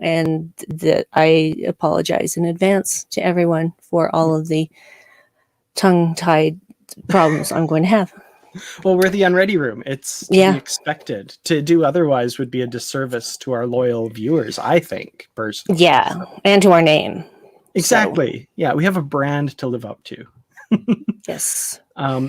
and that I apologize in advance to everyone for all of the tongue-tied problems I'm going to have. Well, we're the Unready room. It's to be expected. To do otherwise would be a disservice to our loyal viewers, I think, personally. Yeah, and to our name. Exactly. So. Yeah, we have a brand to live up to. Yes.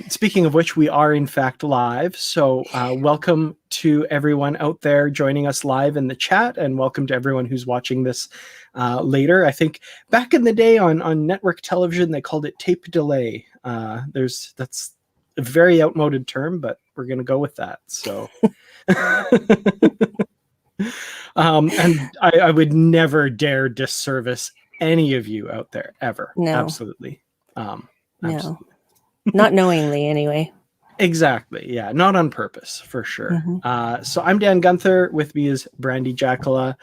Speaking of which, we are in fact live. So welcome to everyone out there joining us live in the chat, and welcome to everyone who's watching this later. I think back in the day on network television, they called it tape delay. That's a very outmoded term, but we're going to go with that. So, and I would never dare disservice any of you out there ever. No. Absolutely. No. Absolutely. Not knowingly, anyway. Exactly. Yeah. Not on purpose, for sure. So I'm Dan Gunther. With me is Brandi Jackola.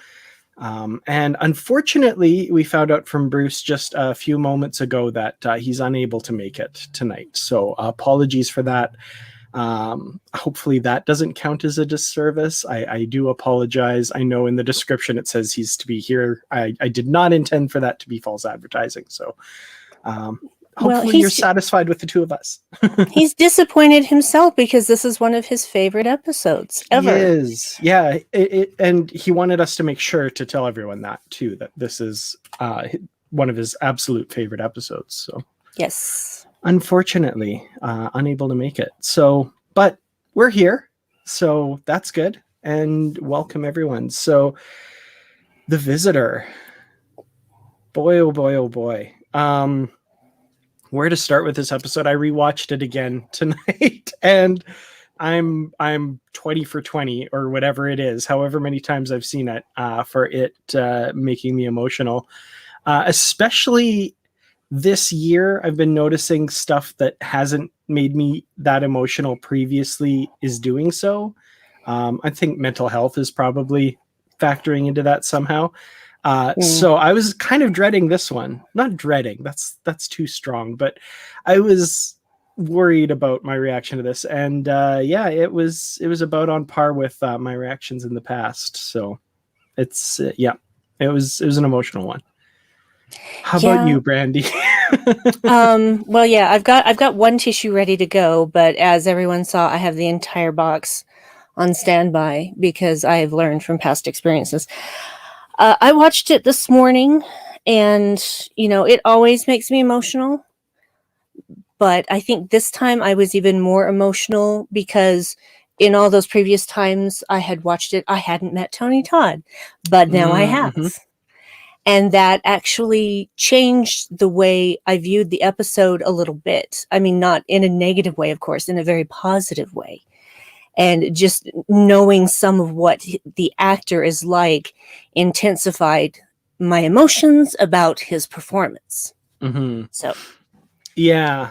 And unfortunately, we found out from Bruce just a few moments ago that he's unable to make it tonight. So apologies for that. Hopefully that doesn't count as a disservice. I do apologize. I know in the description it says he's to be here. I did not intend for that to be false advertising. So hopefully you're satisfied with the two of us. He's disappointed himself because this is one of his favorite episodes ever. He is. Yeah. And he wanted us to make sure to tell everyone that too, that this is one of his absolute favorite episodes. So yes, unfortunately, unable to make it. So, but we're here. So that's good. And welcome everyone. So The Visitor. Boy, oh boy, oh boy. Where to start with this episode? I rewatched it again tonight, and I'm 20 for 20 or whatever it is, however many times I've seen it, for it making me emotional. Especially this year, I've been noticing stuff that hasn't made me that emotional previously is doing so. I think mental health is probably factoring into that somehow. So I was kind of dreading this one. Not dreading, that's too strong, but I was worried about my reaction to this. And yeah, it was about on par with my reactions in the past. So it's yeah, it was an emotional one. How about you, Brandi? Well, yeah, I've got one tissue ready to go, but as everyone saw, I have the entire box on standby because I have learned from past experiences. I watched it this morning, and, it always makes me emotional. But I think this time I was even more emotional because in all those previous times I had watched it, I hadn't met Tony Todd. But now I have. And that actually changed the way I viewed the episode a little bit. I mean, not in a negative way, of course, in a very positive way. And just knowing some of what the actor is like intensified my emotions about his performance. So, yeah.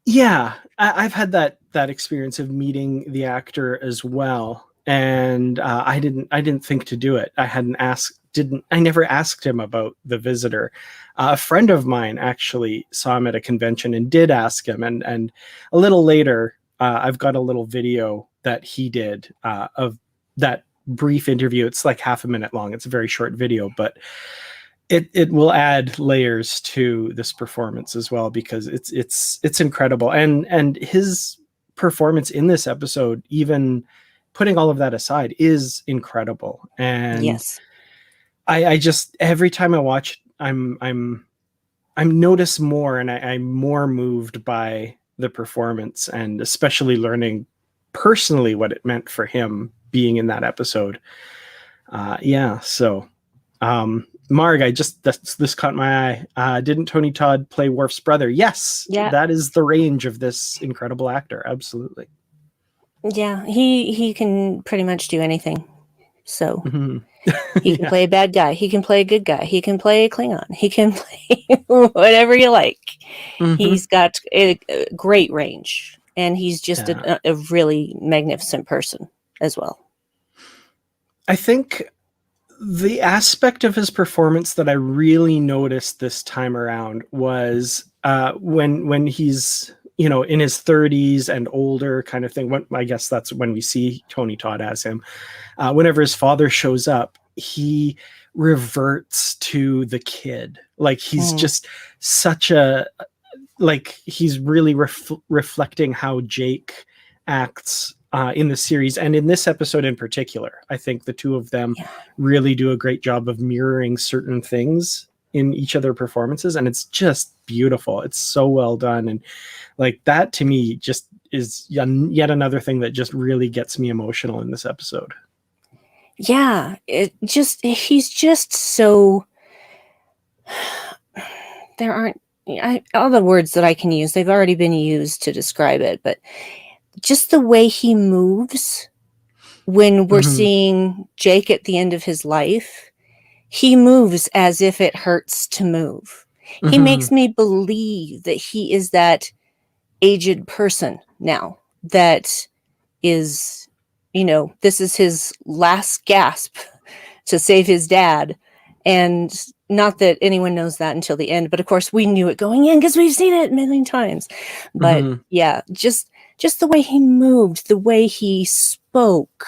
Yeah, I've had that experience of meeting the actor as well, and I didn't think to do it. I never asked him about The Visitor. A friend of mine actually saw him at a convention and did ask him. And a little later, I've got a little video that he did of that brief interview. It's like half a minute long. It's a very short video, but it will add layers to this performance as well, because it's incredible. And his performance in this episode, even putting all of that aside, is incredible. And yes. I just, every time I watch, I'm notice more, and I'm more moved by the performance, and especially learning personally what it meant for him being in that episode. Yeah. So, Marg, this caught my eye. Didn't Tony Todd play Worf's brother? Yes. Yeah. That is the range of this incredible actor. Absolutely. Yeah. He can pretty much do anything. So he can Yeah. play a bad guy. He can play a good guy. He can play a Klingon. He can play whatever you like. He's got a great range, and he's just a really magnificent person as well. I think the aspect of his performance that I really noticed this time around was when he's you know, in his 30s and older kind of thing. I guess that's when we see Tony Todd as him. Whenever his father shows up, he reverts to the kid. Like he's just such a, like he's really reflecting how Jake acts in the series, and in this episode in particular. I think the two of them really do a great job of mirroring certain things in each of their performances, and it's just beautiful. It's so well done, and like that to me just is yet another thing that just really gets me emotional in this episode. Yeah, he's just so, there aren't all the words that I can use, they've already been used to describe it, but just the way he moves when we're seeing Jake at the end of his life, he moves as if it hurts to move. He makes me believe that he is that aged person now that is, you know, this is his last gasp to save his dad. And not that anyone knows that until the end, but of course we knew it going in because we've seen it a million times. But yeah, just the way he moved, the way he spoke,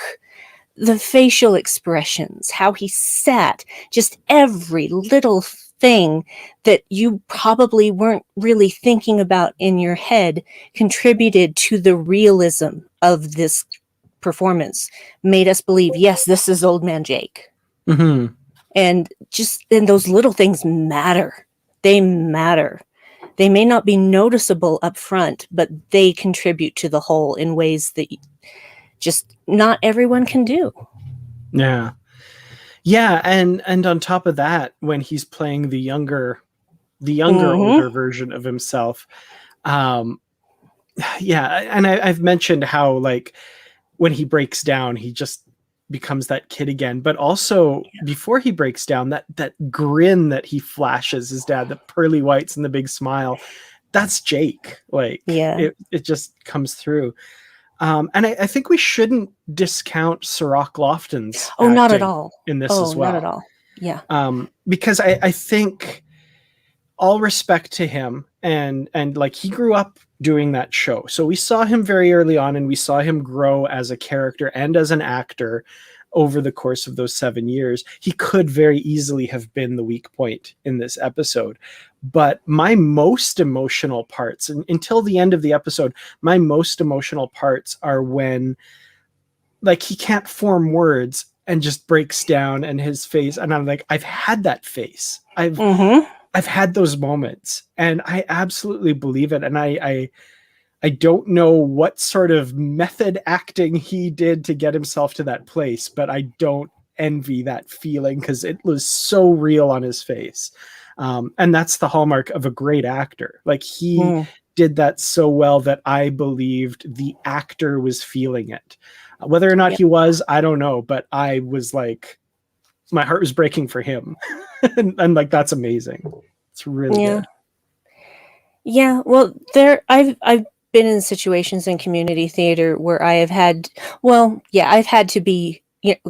the facial expressions, how he sat, just every little thing that you probably weren't really thinking about in your head contributed to the realism of this performance, made us believe, yes, this is old man Jake. And those little things matter. They matter. They may not be noticeable up front, but they contribute to the whole in ways that just not everyone can do. Yeah. Yeah, and on top of that, when he's playing the younger older version of himself, yeah, and I've mentioned how like when he breaks down, he just becomes that kid again. But also before he breaks down, that grin that he flashes his dad, the pearly whites and the big smile, that's Jake. Like it just comes through. And I think we shouldn't discount Sirach Lofton's acting not at all in this as well. Not at all. Yeah. Because I think, all respect to him, and like he grew up doing that show. So we saw him very early on, and we saw him grow as a character and as an actor over the course of those 7 years. He could very easily have been the weak point in this episode. But my most emotional parts, and until the end of the episode, my most emotional parts are when like he can't form words and just breaks down, and his face, and I'm like, I've had that face. I've had those moments, and I absolutely believe it. And I don't know what sort of method acting he did to get himself to that place, but I don't envy that feeling because it was so real on his face. And that's the hallmark of a great actor. Like he did that so well that I believed the actor was feeling it. Whether or not he was, I don't know, but I was like, my heart was breaking for him. and like, that's amazing. It's really good. Yeah. Well, I've been in situations in community theater where I have had, I've had to be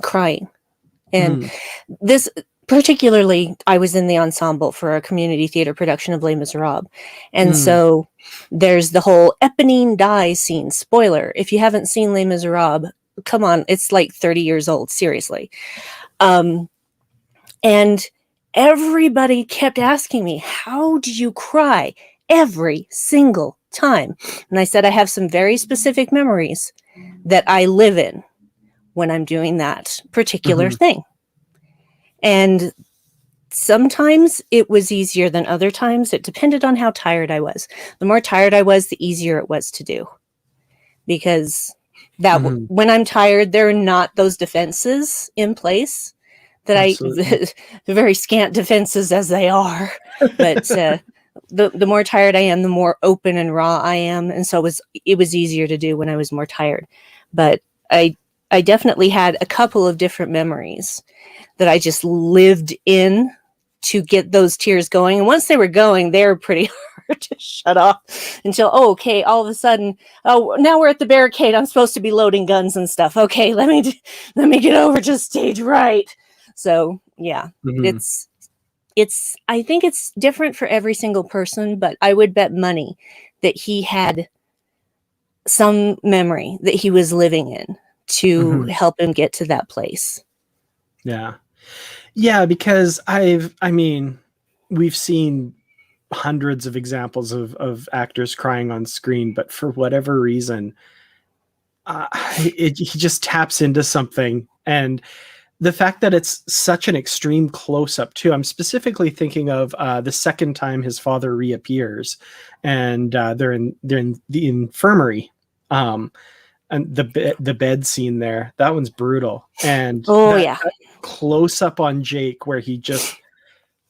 crying. And this particularly, I was in the ensemble for a community theater production of Les Miserables. And so there's the whole Eponine dies scene. Spoiler, if you haven't seen Les Miserables, come on, it's like 30 years old, seriously. And everybody kept asking me, how do you cry every single time? And I said, I have some very specific memories that I live in when I'm doing that particular thing. And sometimes it was easier than other times. It depended on how tired I was. The more tired I was, the easier it was to do. Because when I'm tired, there are not those defenses in place that the very scant defenses as they are. But the more tired I am, the more open and raw I am. And so it was easier to do when I was more tired. But I definitely had a couple of different memories that I just lived in to get those tears going. And once they were going, they were pretty hard to shut off until, okay, all of a sudden, now we're at the barricade. I'm supposed to be loading guns and stuff. Okay, let me get over to stage right. So yeah, I think it's different for every single person, but I would bet money that he had some memory that he was living in to Mhm. help him get to that place. Yeah. Yeah, because we've seen hundreds of examples of actors crying on screen, but for whatever reason, he just taps into something. And the fact that it's such an extreme close-up too. I'm specifically thinking of the second time his father reappears, and they're in the infirmary, and the bed scene there. That one's brutal, and Oh, that, yeah. that close-up on Jake where he just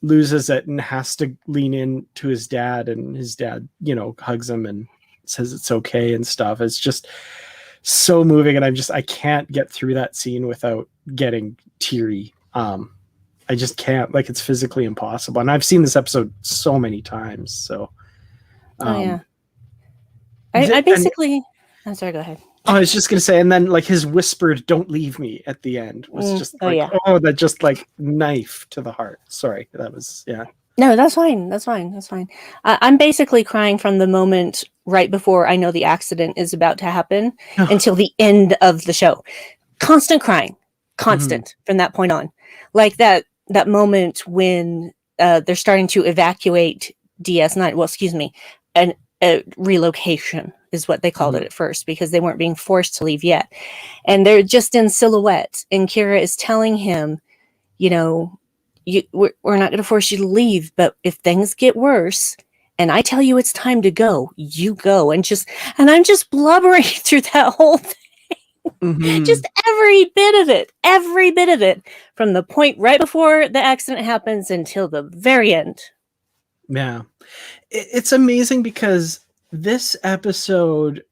loses it and has to lean in to his dad, and his dad, hugs him and says it's okay and stuff. It's just so moving, and I can't get through that scene without getting teary. I just can't, like, it's physically impossible. And I've seen this episode so many times. So Oh, yeah. and I'm sorry, go ahead. I was just gonna say, and then like his whispered "Don't leave me" at the end was just that just like knife to the heart. Sorry, that was No, that's fine. That's fine. That's fine. I'm basically crying from the moment right before I know the accident is about to happen until the end of the show. Constant crying, constant from that point on. Like that moment when they're starting to evacuate DS9. Well, excuse me, a relocation is what they called it at first, because they weren't being forced to leave yet. And they're just in silhouette. And Kira is telling him, we're not going to force you to leave, but if things get worse and I tell you it's time to go, you go. And I'm just blubbering through that whole thing. Just every bit of it, from the point right before the accident happens until the very end. Yeah. It's amazing because this episode,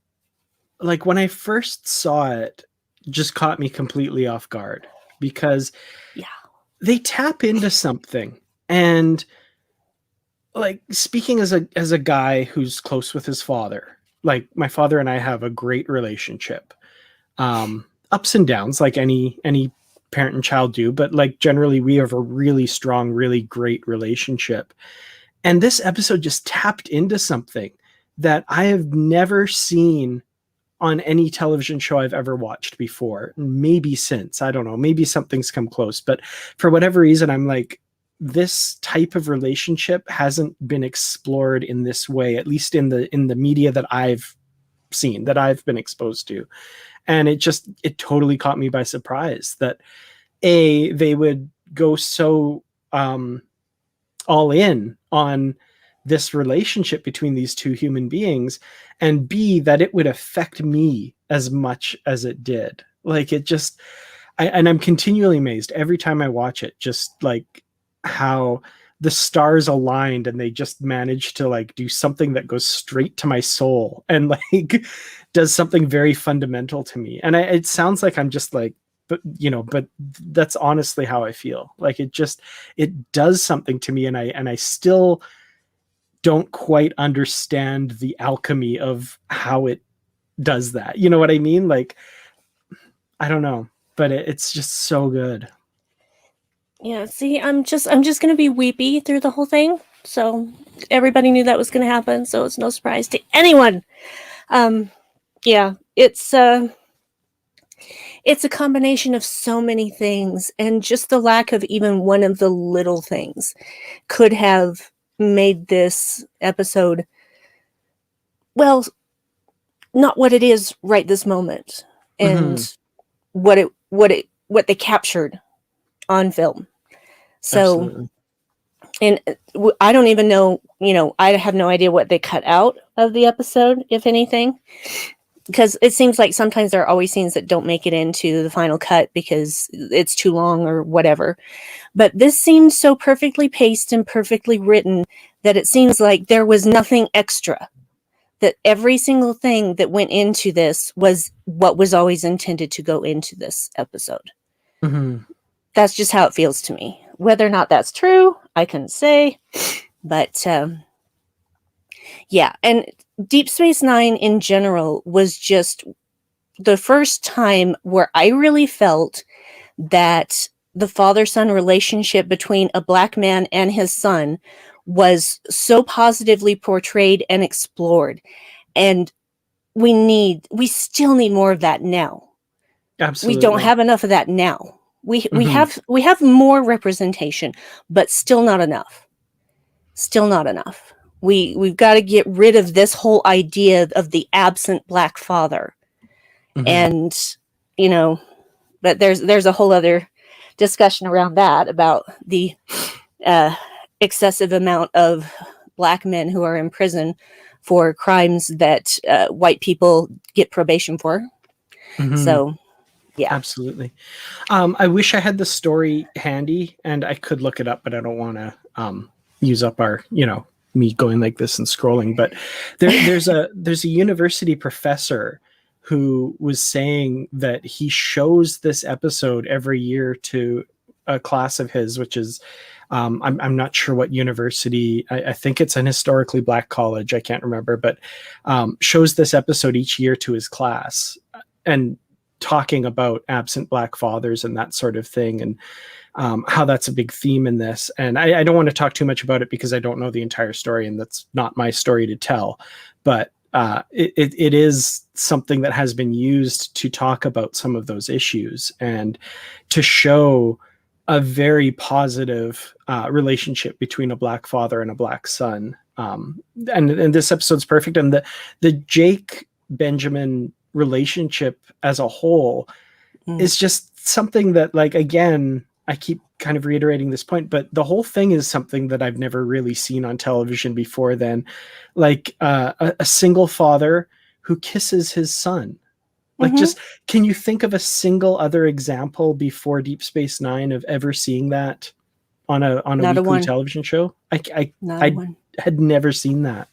like when I first saw it, just caught me completely off guard, because they tap into something. And like, speaking as a guy who's close with his father, like my father and I have a great relationship. Ups and downs, like any parent and child do, but like generally we have a really strong, really great relationship. And this episode just tapped into something that I have never seen on any television show I've ever watched before. Maybe since, I don't know, maybe something's come close, but for whatever reason, I'm like, this type of relationship hasn't been explored in this way, at least in the media that I've seen, that I've been exposed to. And it totally caught me by surprise that they would go so all in on this relationship between these two human beings, and B, that it would affect me as much as it did. Like, and I'm continually amazed every time I watch it, just like how the stars aligned and they just managed to like do something that goes straight to my soul and like does something very fundamental to me. And it sounds like I'm just like, but that's honestly how I feel. Like it does something to me, and I still don't quite understand the alchemy of how it does that. You know what I mean? Like, I don't know, but it's just so good. Yeah, see, I'm just going to be weepy through the whole thing. So everybody knew that was going to happen, so it's no surprise to anyone. Yeah, it's a combination of so many things, and just the lack of even one of the little things could have made this episode, well, not what it is right this moment, and what they captured on film. So Absolutely. And I don't even know, I have no idea what they cut out of the episode, if anything, because it seems like sometimes there are always scenes that don't make it into the final cut because it's too long or whatever. But this seems so perfectly paced and perfectly written that it seems like there was nothing extra. That every single thing that went into this was what was always intended to go into this episode. That's just how it feels to me. Whether or not that's true, I couldn't say. But yeah, and Deep Space Nine in general was just the first time where I really felt that the father-son relationship between a black man and his son was so positively portrayed and explored. And we still need more of that now. Absolutely. We don't have enough of that now. We Mhm. we have more representation, but still not enough. Still not enough. We've got to get rid of this whole idea of the absent black father. Mhm. And you know, but there's a whole other discussion around that, about the excessive amount of black men who are in prison for crimes that white people get probation for. Mhm. So yeah, Absolutely. I wish I had the story handy and I could look it up, but I don't want to use up our, me going like this and scrolling. But there's a university professor who was saying that he shows this episode every year to a class of his, which is I'm not sure what university. I think it's an historically black college. I can't remember, but shows this episode each year to his class, and talking about absent black fathers and that sort of thing, and how that's a big theme in this. And I don't want to talk too much about it because I don't know the entire story, and that's not my story to tell. But it is something that has been used to talk about some of those issues and to show a very positive relationship between a black father and a black son. And this episode's perfect. And the Jake Benjamin relationship as a whole is just something that, like, again, I keep kind of reiterating this point, but the whole thing is something that I've never really seen on television before then. Like a single father who kisses his son. Like, just, can you think of a single other example before Deep Space Nine of ever seeing that on a not a weekly one. television show? Not a I one. had never seen that,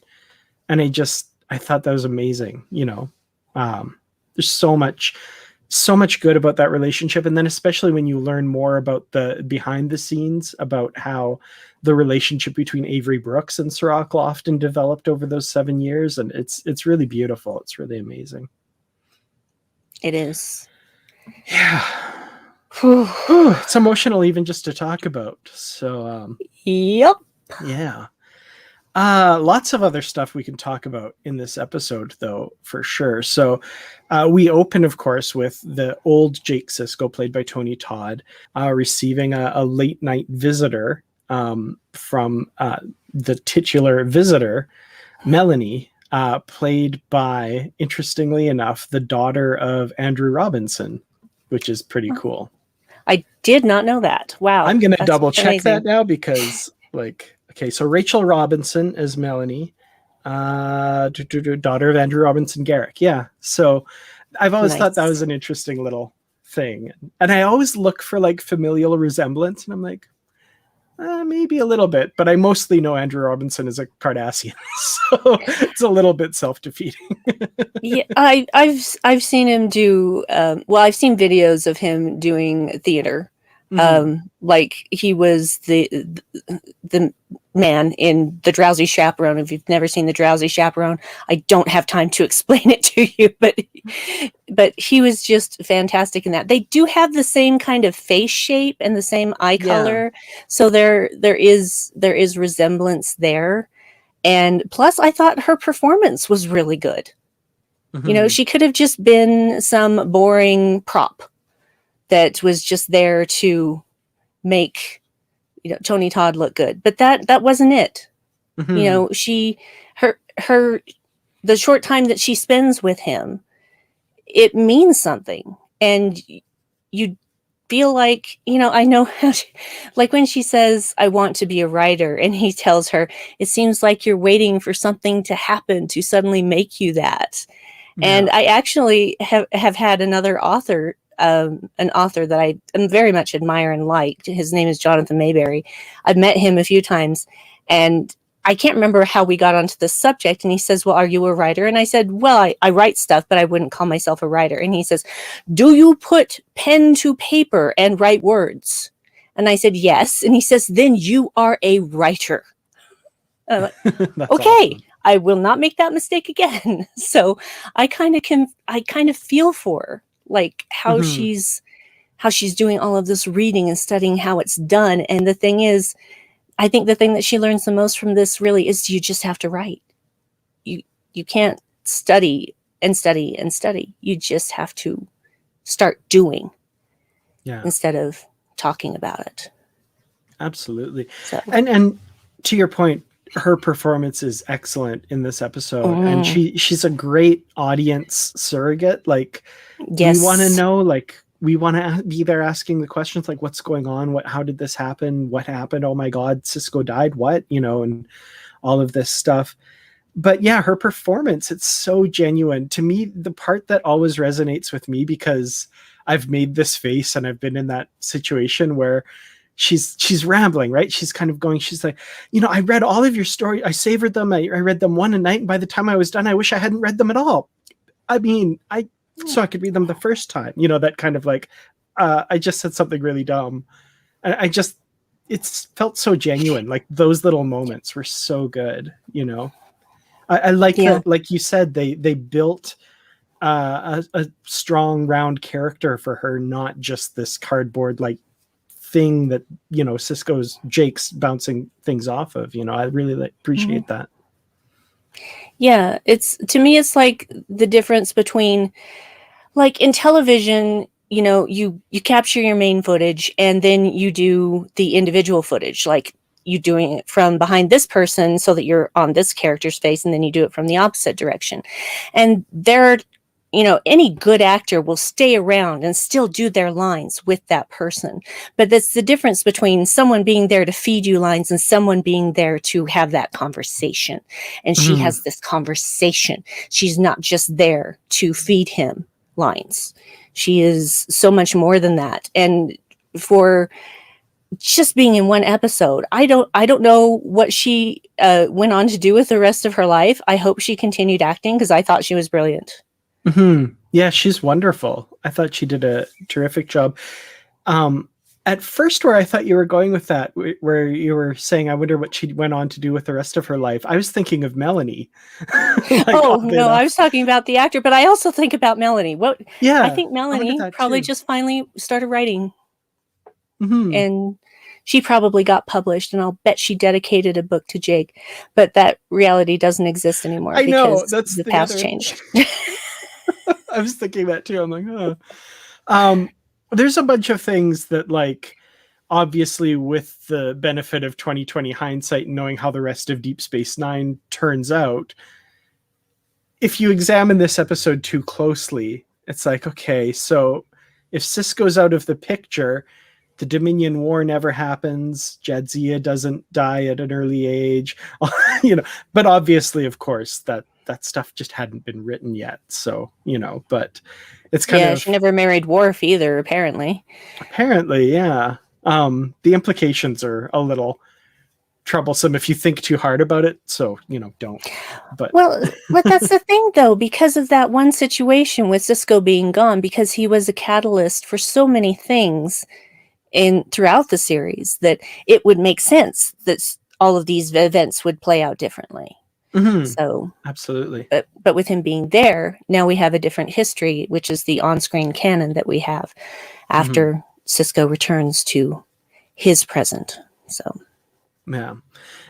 and I thought that was amazing. There's so much good about that relationship, and then especially when you learn more about the behind the scenes, about how the relationship between Avery Brooks and Sirach Lofton developed over those 7 years, and it's really beautiful. It's really amazing. It is. Yeah. It's emotional even just to talk about. So Yep. yeah. Lots of other stuff we can talk about in this episode, though, for sure. So we open, of course, with the old Jake Sisko, played by Tony Todd, receiving a late night visitor from the titular visitor, Melanie, played by, interestingly enough, the daughter of Andrew Robinson, which is pretty cool. I did not know that. Wow. I'm going to double check amazing. that now because, like, okay, so Rachel Robinson as Melanie, daughter of Andrew Robinson Garrick. Yeah. So I've always thought that was an interesting little thing. And I always look for like familial resemblance, and I'm like, maybe a little bit, but I mostly know Andrew Robinson as a Cardassian, so it's a little bit self-defeating. Yeah, I've seen him do. I've seen videos of him doing theater. Like he was the man in The Drowsy Chaperone. If you've never seen The Drowsy Chaperone, I don't have time to explain it to you, but he was just fantastic in that. They do have the same kind of face shape and the same eye color, so there is resemblance there. And plus, I thought her performance was really good. She could have just been some boring prop that was just there to make Tony Todd look good, but that wasn't it. Her the short time that she spends with him, it means something, and you feel like, I know how like when she says, "I want to be a writer," and he tells her, "It seems like you're waiting for something to happen to suddenly make you that." And I actually have had another author, an author that I very much admire and like. His name is Jonathan Mayberry. I've met him a few times, and I can't remember how we got onto this subject. And he says, "Well, are you a writer?" And I said, "Well, I write stuff, but I wouldn't call myself a writer." And he says, "Do you put pen to paper and write words?" And I said, "Yes." And he says, "Then you are a writer." Like, okay. Awesome. I will not make that mistake again. So I kind of feel for her, like how she's doing all of this reading and studying how it's done. And the thing is, I think the thing that she learns the most from this really is you just have to write. You can't study and study and study. You just have to start doing instead of talking about it. Absolutely. So. And to your point, her performance is excellent in this episode, and she's a great audience surrogate. Like, we want to know, like, we want to be there asking the questions, like, what's going on? How did this happen? What happened? Oh my God, Sisko died. What? And all of this stuff. But yeah, her performance, it's so genuine. To me, the part that always resonates with me, because I've made this face and I've been in that situation where she's rambling, right? She's kind of going, she's like, I read all of your story. I savored them. I read them one a night. And by the time I was done, I wish I hadn't read them at all. I mean, so I could read them the first time, that kind of like, I just said something really dumb. And it's felt so genuine. Like, those little moments were so good, I like that, like you said, they built a strong, round character for her, not just this cardboard like thing that Jake's bouncing things off of. I really appreciate that. Yeah, to me it's like the difference between, like, in television, you capture your main footage and then you do the individual footage, like you doing it from behind this person so that you're on this character's face, and then you do it from the opposite direction. And any good actor will stay around and still do their lines with that person. But that's the difference between someone being there to feed you lines and someone being there to have that conversation. And she has this conversation. She's not just there to feed him lines. She is so much more than that. And for just being in one episode, I don't know what she went on to do with the rest of her life. I hope she continued acting, because I thought she was brilliant. Yeah, she's wonderful. I thought she did a terrific job. At first, where I thought you were going with that, where you were saying, I wonder what she went on to do with the rest of her life, I was thinking of Melanie. No, I was talking about the actor, but I also think about Melanie. I think Melanie probably just finally started writing. And she probably got published, and I'll bet she dedicated a book to Jake, but that reality doesn't exist anymore. I know, that's the past changed. I was thinking that too. I'm like, there's a bunch of things that, like, obviously with the benefit of 2020 hindsight and knowing how the rest of Deep Space Nine turns out, if you examine this episode too closely, it's like, okay, so if Sisko's out of the picture, the Dominion War never happens. Jadzia doesn't die at an early age, but obviously, of course, that stuff just hadn't been written yet. So, but it's kind of... she never married Worf either, apparently. Apparently, yeah. The implications are a little troublesome if you think too hard about it. So, don't. But that's the thing, though, because of that one situation with Sisko being gone, because he was a catalyst for so many things throughout the series, that it would make sense that all of these events would play out differently. So absolutely. But with him being there, now we have a different history, which is the on-screen canon that we have after Sisko returns to his present. So yeah.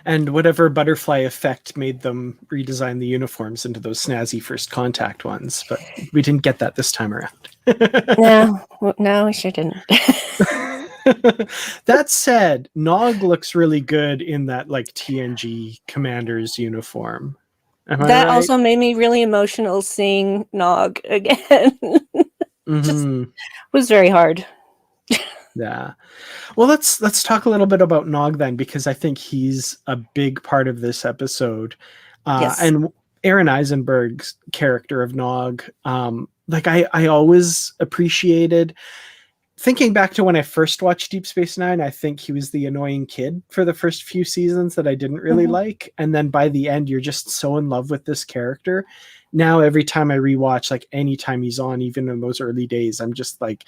And whatever butterfly effect made them redesign the uniforms into those snazzy First Contact ones, but we didn't get that this time around. No, we sure didn't. That said, Nog looks really good in that, like, TNG commander's uniform. That also made me really emotional seeing Nog again. Just was very hard. Yeah. Well, let's talk a little bit about Nog then, because I think he's a big part of this episode. Yes. And Aaron Eisenberg's character of Nog, like, I always appreciated... Thinking back to when I first watched Deep Space Nine, I think he was the annoying kid for the first few seasons that I didn't really like. And then by the end, you're just so in love with this character. Now, every time I rewatch, like, anytime he's on, even in those early days, I'm just like,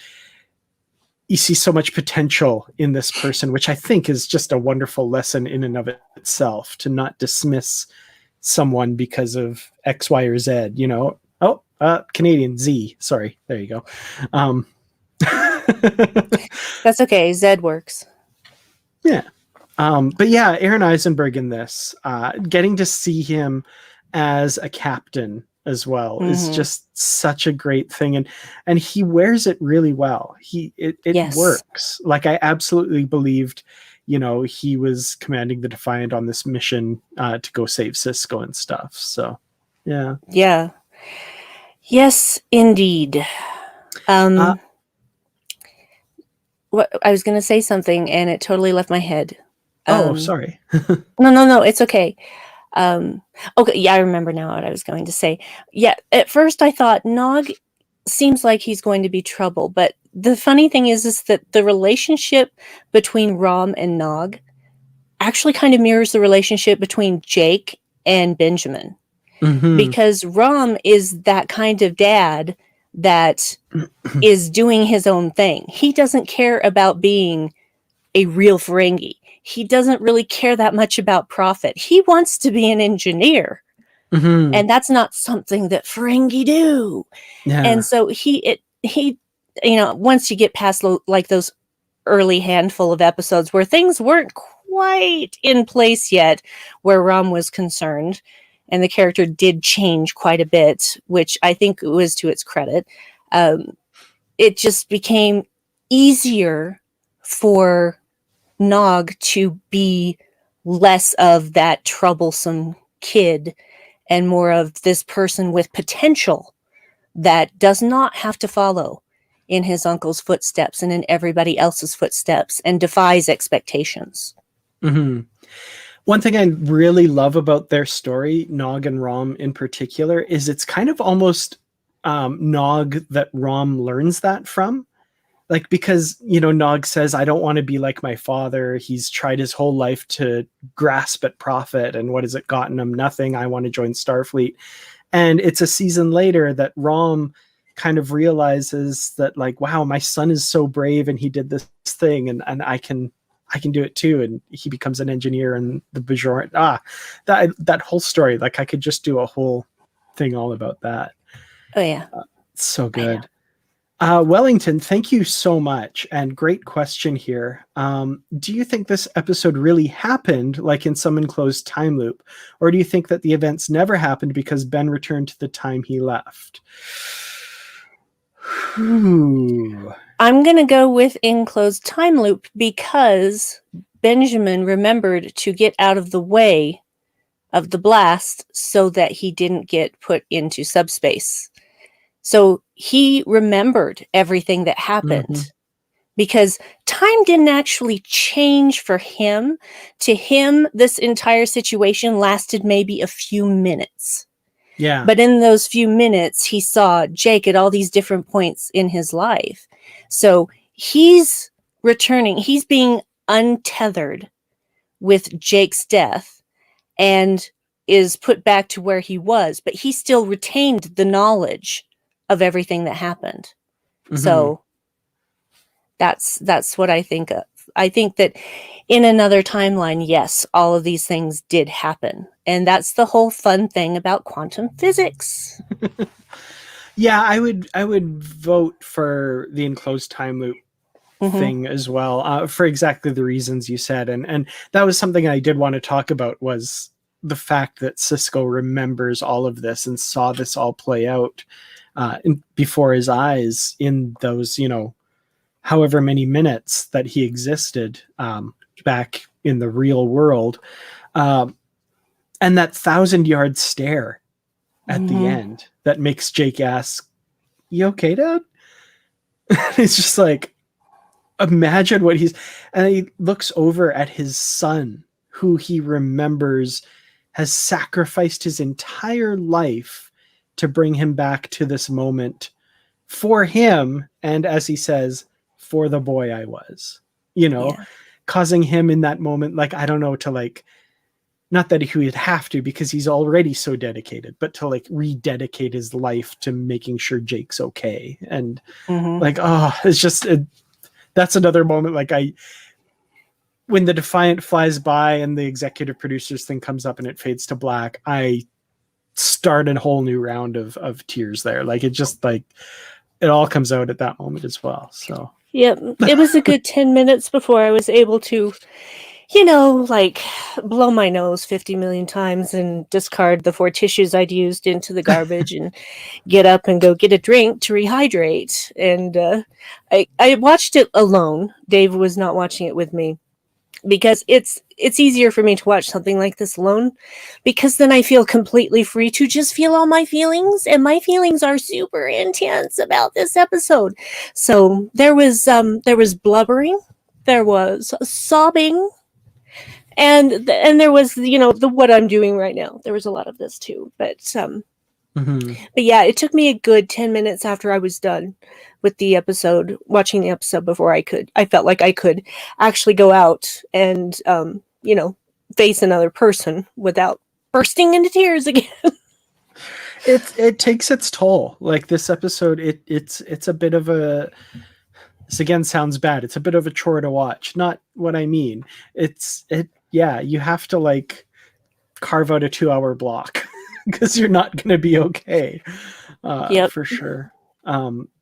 you see so much potential in this person, which I think is just a wonderful lesson in and of itself, to not dismiss someone because of X, Y, or Z, Canadian Z. Sorry. There you go. That's okay. Zed works. Yeah. But yeah, Aaron Eisenberg in this, getting to see him as a captain as well is just such a great thing, and he wears it really well. It Yes. works. Like, I absolutely believed, you know, he was commanding the Defiant on this mission to go save Cisco and stuff. So Yeah. Yes, indeed. What I was going to say something and it totally left my head. Sorry. No, it's okay. Okay, yeah, I remember now what I was going to say. Yeah, at first I thought Nog seems like he's going to be trouble, but the funny thing is that the relationship between Rom and Nog actually kind of mirrors the relationship between Jake and Benjamin. Because Rom is that kind of dad that is doing his own thing. He doesn't care about being a real Ferengi. He doesn't really care that much about profit. He wants to be an engineer. And that's not something that Ferengi do. Yeah. And so he, you know, once you get past like those early handful of episodes where things weren't quite in place yet, where Rom was concerned, and the character did change quite a bit, which I think was to its credit. It just became easier for Nog to be less of that troublesome kid and more of this person with potential that does not have to follow in his uncle's footsteps and in everybody else's footsteps and defies expectations. One thing I really love about their story, Nog and Rom in particular, is it's kind of almost Nog that Rom learns that from. Like, because, you know, Nog says, I don't want to be like my father. He's tried his whole life to grasp at profit. And what has it gotten him? Nothing. I want to join Starfleet. And it's a season later that Rom kind of realizes that, like, wow, my son is so brave and he did this thing, and I can do it too. And he becomes an engineer in the Bajoran. That whole story, like, I could just do a whole thing all about that. Oh yeah. So good. Wellington, thank you so much. And great question here. Do you think this episode really happened like in some enclosed time loop? Or do you think that the events never happened because Ben returned to the time he left? I'm going to go with enclosed time loop because Benjamin remembered to get out of the way of the blast so that he didn't get put into subspace. So he remembered everything that happened because time didn't actually change for him. To him, this entire situation lasted maybe a few minutes. Yeah. But in those few minutes, he saw Jake at all these different points in his life. So he's returning. He's being untethered with Jake's death and is put back to where he was. But he still retained the knowledge of everything that happened. So that's what I think of. I think that in another timeline, yes, all of these things did happen. And that's the whole fun thing about quantum physics. Yeah, I would vote for the enclosed time loop thing as well, for exactly the reasons you said. And that was something I did want to talk about, was the fact that Cisco remembers all of this and saw this all play out before his eyes in those, you know, however many minutes that he existed back in the real world. And that 1,000-yard stare at the end that makes Jake ask, "You okay, Dad?" It's just like, imagine what and he looks over at his son, who he remembers has sacrificed his entire life to bring him back to this moment for him. And as he says, for the boy I was, you know, causing him in that moment, like, I don't know, to like, not that he would have to because he's already so dedicated, but to like rededicate his life to making sure Jake's okay. And like, oh, it's just, that's another moment. Like, when the Defiant flies by and the executive producers thing comes up and it fades to black, I start a whole new round of tears there. Like, it just, like, it all comes out at that moment as well. So yep, it was a good 10 minutes before I was able to like blow my nose 50 million times and discard the 4 tissues I'd used into the garbage and get up and go get a drink to rehydrate. And I watched it alone. Dave was not watching it with me because it's easier for me to watch something like this alone, because then I feel completely free to just feel all my feelings, and my feelings are super intense about this episode. So there was blubbering, there was sobbing, and there was the what I'm doing right now. There was a lot of this too, but yeah, it took me a good 10 minutes after I was done with the episode, watching the episode, before I felt like I could actually go out and face another person without bursting into tears again. It takes its toll. Like this episode, it's a bit of a, this again sounds bad, it's a bit of a chore to watch. Not what I mean. Yeah, you have to like carve out a 2-hour block because you're not going to be okay. Yep. For sure.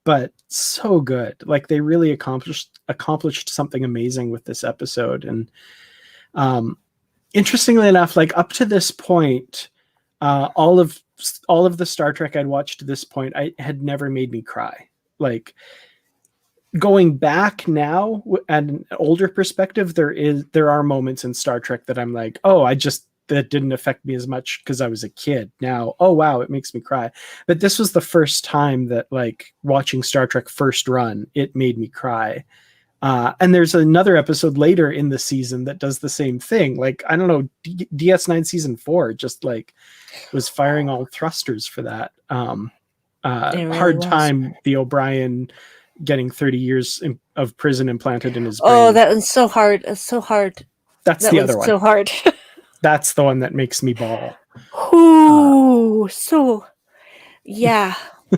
But so good. Like they really accomplished something amazing with this episode. And interestingly enough, like up to this point, all of the Star Trek I'd watched to this point, I had never made me cry. Like going back now at an older perspective, there are moments in Star Trek that I'm like, oh, that didn't affect me as much because I was a kid. Now, oh wow, it makes me cry. But this was the first time that like watching Star Trek first run, it made me cry. And there's another episode later in the season that does the same thing. Like, I don't know, DS9 season 4 just like was firing all thrusters for that. Really hard was. time, the O'Brien getting 30 years of prison implanted in his brain. Oh, that was so hard. It's so hard. That's the other one. So hard. That's the one that makes me bawl. Ooh, so yeah.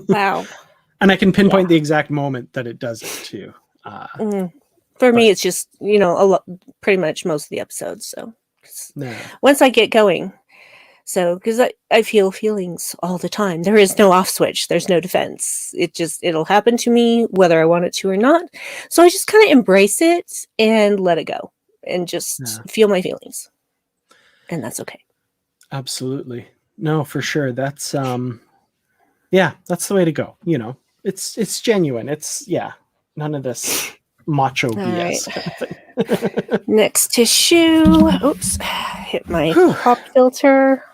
Wow. And I can pinpoint the exact moment that it does it too. For me, it's just, pretty much most of the episodes. So Yeah. once I get going, because I feel feelings all the time. There is no off switch. There's no defense. It'll happen to me whether I want it to or not. So I just kind of embrace it and let it go and just feel my feelings. And that's okay. Absolutely. No, for sure. That's that's the way to go. It's genuine. It's none of this macho BS. Right. Next tissue. Oops. Hit my pop filter.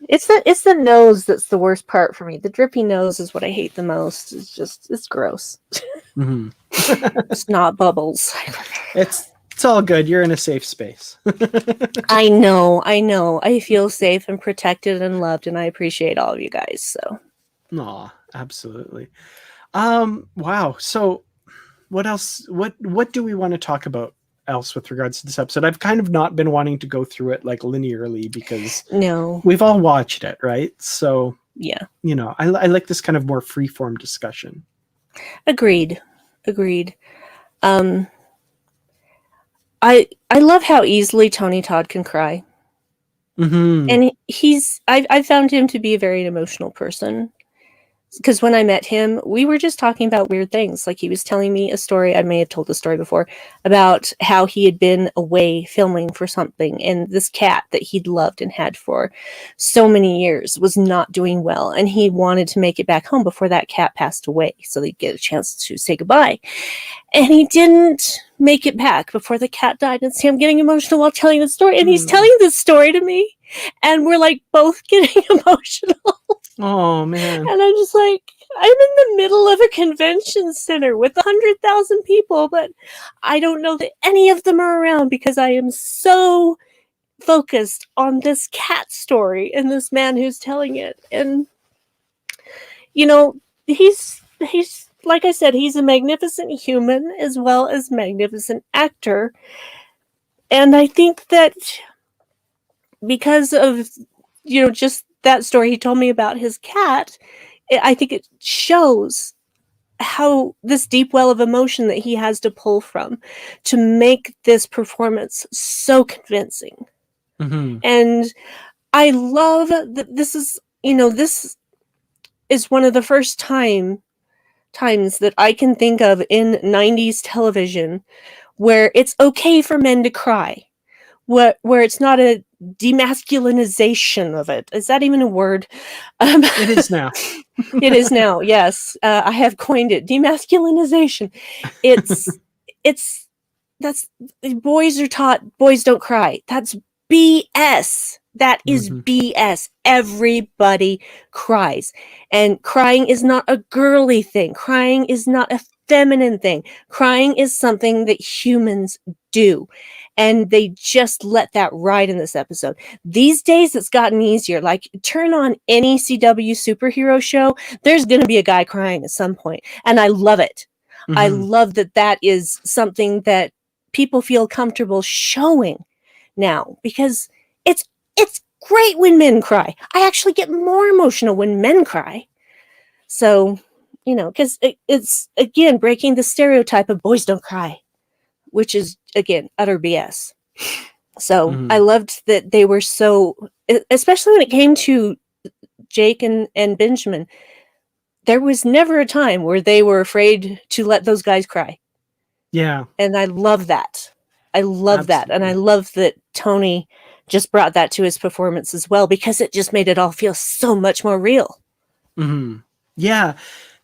It's the nose that's the worst part for me. The drippy nose is what I hate the most. It's gross. Mm-hmm. It's not bubbles. It's all good. You're in a safe space. I know. I feel safe and protected and loved, and I appreciate all of you guys. So. Aw, absolutely. Wow. So what else? What do we want to talk about else with regards to this episode? I've kind of not been wanting to go through it like linearly because we've all watched it, right? So yeah, I like this kind of more freeform discussion. Agreed. I love how easily Tony Todd can cry. Mm-hmm. And I found him to be a very emotional person. Because when I met him, we were just talking about weird things. Like he was telling me a story, I may have told the story before, about how he had been away filming for something, and this cat that he'd loved and had for so many years was not doing well, and he wanted to make it back home before that cat passed away, so they'd get a chance to say goodbye. And he didn't make it back before the cat died. And see, I'm getting emotional while telling the story, and he's telling this story to me, and we're like both getting emotional. Oh man. And I'm just like, I'm in the middle of a convention center with 100,000 people, but I don't know that any of them are around because I am so focused on this cat story and this man who's telling it. And he's like I said, he's a magnificent human as well as magnificent actor. And I think that because of just that story he told me about his cat, I think it shows how this deep well of emotion that he has to pull from to make this performance so convincing. Mm-hmm. And I love that this is one of the first times that I can think of in 90s television where it's okay for men to cry, where it's not a demasculinization of it. Is that even a word? It is now. It is now. Yes, I have coined it. Demasculinization. It's it's that's boys are taught boys don't cry. That's BS. That is Mhm. BS. Everybody cries. And crying is not a girly thing. Crying is not a feminine thing. Crying is something that humans do. And they just let that ride in this episode. These days, it's gotten easier. Like, turn on any CW superhero show, there's going to be a guy crying at some point. And I love it. I Mhm. love that that is something that people feel comfortable showing now, because it's great when men cry. I actually get more emotional when men cry. So, because it's, again, breaking the stereotype of boys don't cry, which is, again, utter BS. So I Mhm. loved that they were so, especially when it came to Jake and Benjamin, there was never a time where they were afraid to let those guys cry. Yeah, And I love that. I love that. And I absolutely. love that Tony just brought that to his performance as well, because it just made it all feel so much more real. Mhm. Yeah,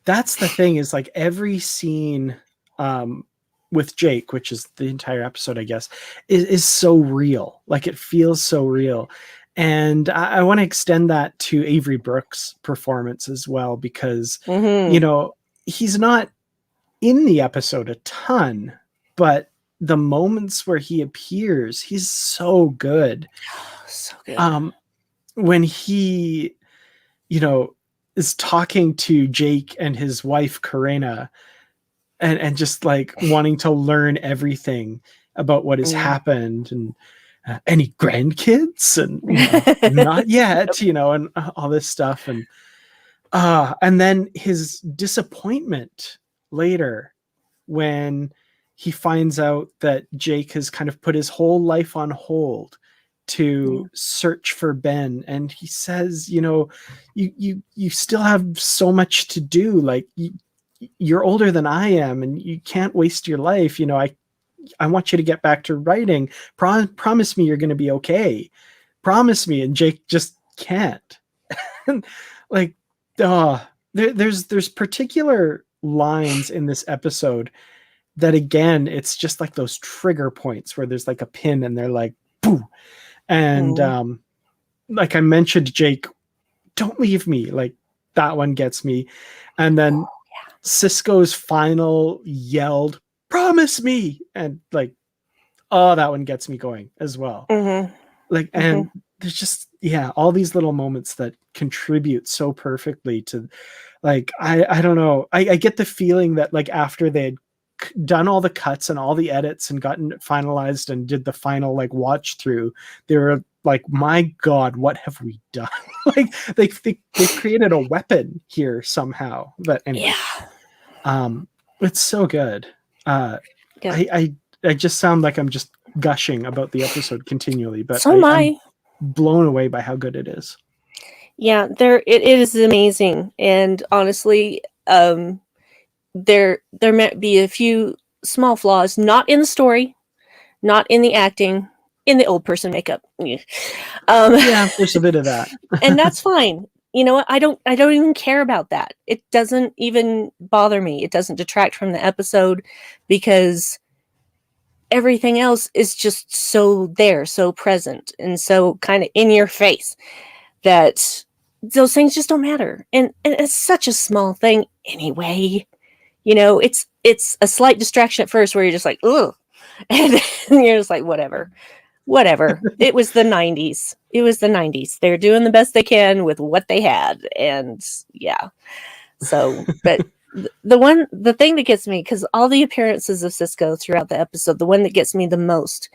that's the thing, is like every scene um with Jake, which is the entire episode, I guess, is so real. Like it feels so real. And I want to extend that to Avery Brooks' performance as well, because, you Mm-hmm. know, he's not in the episode a ton, but the moments where he appears, he's so good. Oh, so good. Um, when he, you know, is talking to Jake and his wife Karina, and just like wanting to learn everything about what has Mm. happened, and any grandkids, and not yet, and all this stuff, and then his disappointment later when he finds out that Jake has kind of put his whole life on hold to Yeah. search for Ben, and he says, you still have so much to do. Like you're older than I am, and you can't waste your life. I want you to get back to writing. Promise me you're going to be okay. Promise me. And Jake just can't. Like, there's particular lines in this episode that, again, it's just like those trigger points where there's like a pin and they're like, boo. And Mm. like I mentioned, Jake, don't leave me. Like that one gets me. And then Cisco's final yelled, promise me. And like, oh, that one gets me going as well. Mm-hmm. Like, Mm-hmm. and there's just, yeah, all these little moments that contribute so perfectly to, like, I don't know. I get the feeling that like after they had done all the cuts and all the edits and gotten it finalized and did the final like watch through, they were like, my God, what have we done? Like they've created a weapon here somehow. But anyway, Yeah. it's so good. uh Yeah. I just sound like I'm just gushing about the episode continually, but So am I'm I. blown away by how good it is. Yeah, it is amazing. And honestly, there might be a few small flaws, not in the story, not in the acting, in the old person makeup. Yeah. Um, Yeah, there's a bit of that. and that's fine. You know what? I don't even care about that. It doesn't even bother me. It doesn't detract from the episode, because everything else is just so there, so present, and so kind of in your face, that those things just don't matter. And it's such a small thing anyway. It's a slight distraction at first, where you're just like, ugh. And then you're just like, whatever. It was the 90s. It was the 90s. They're doing the best they can with what they had. And yeah. So, but the thing that gets me, because all the appearances of Cisco throughout the episode, the one that gets me the most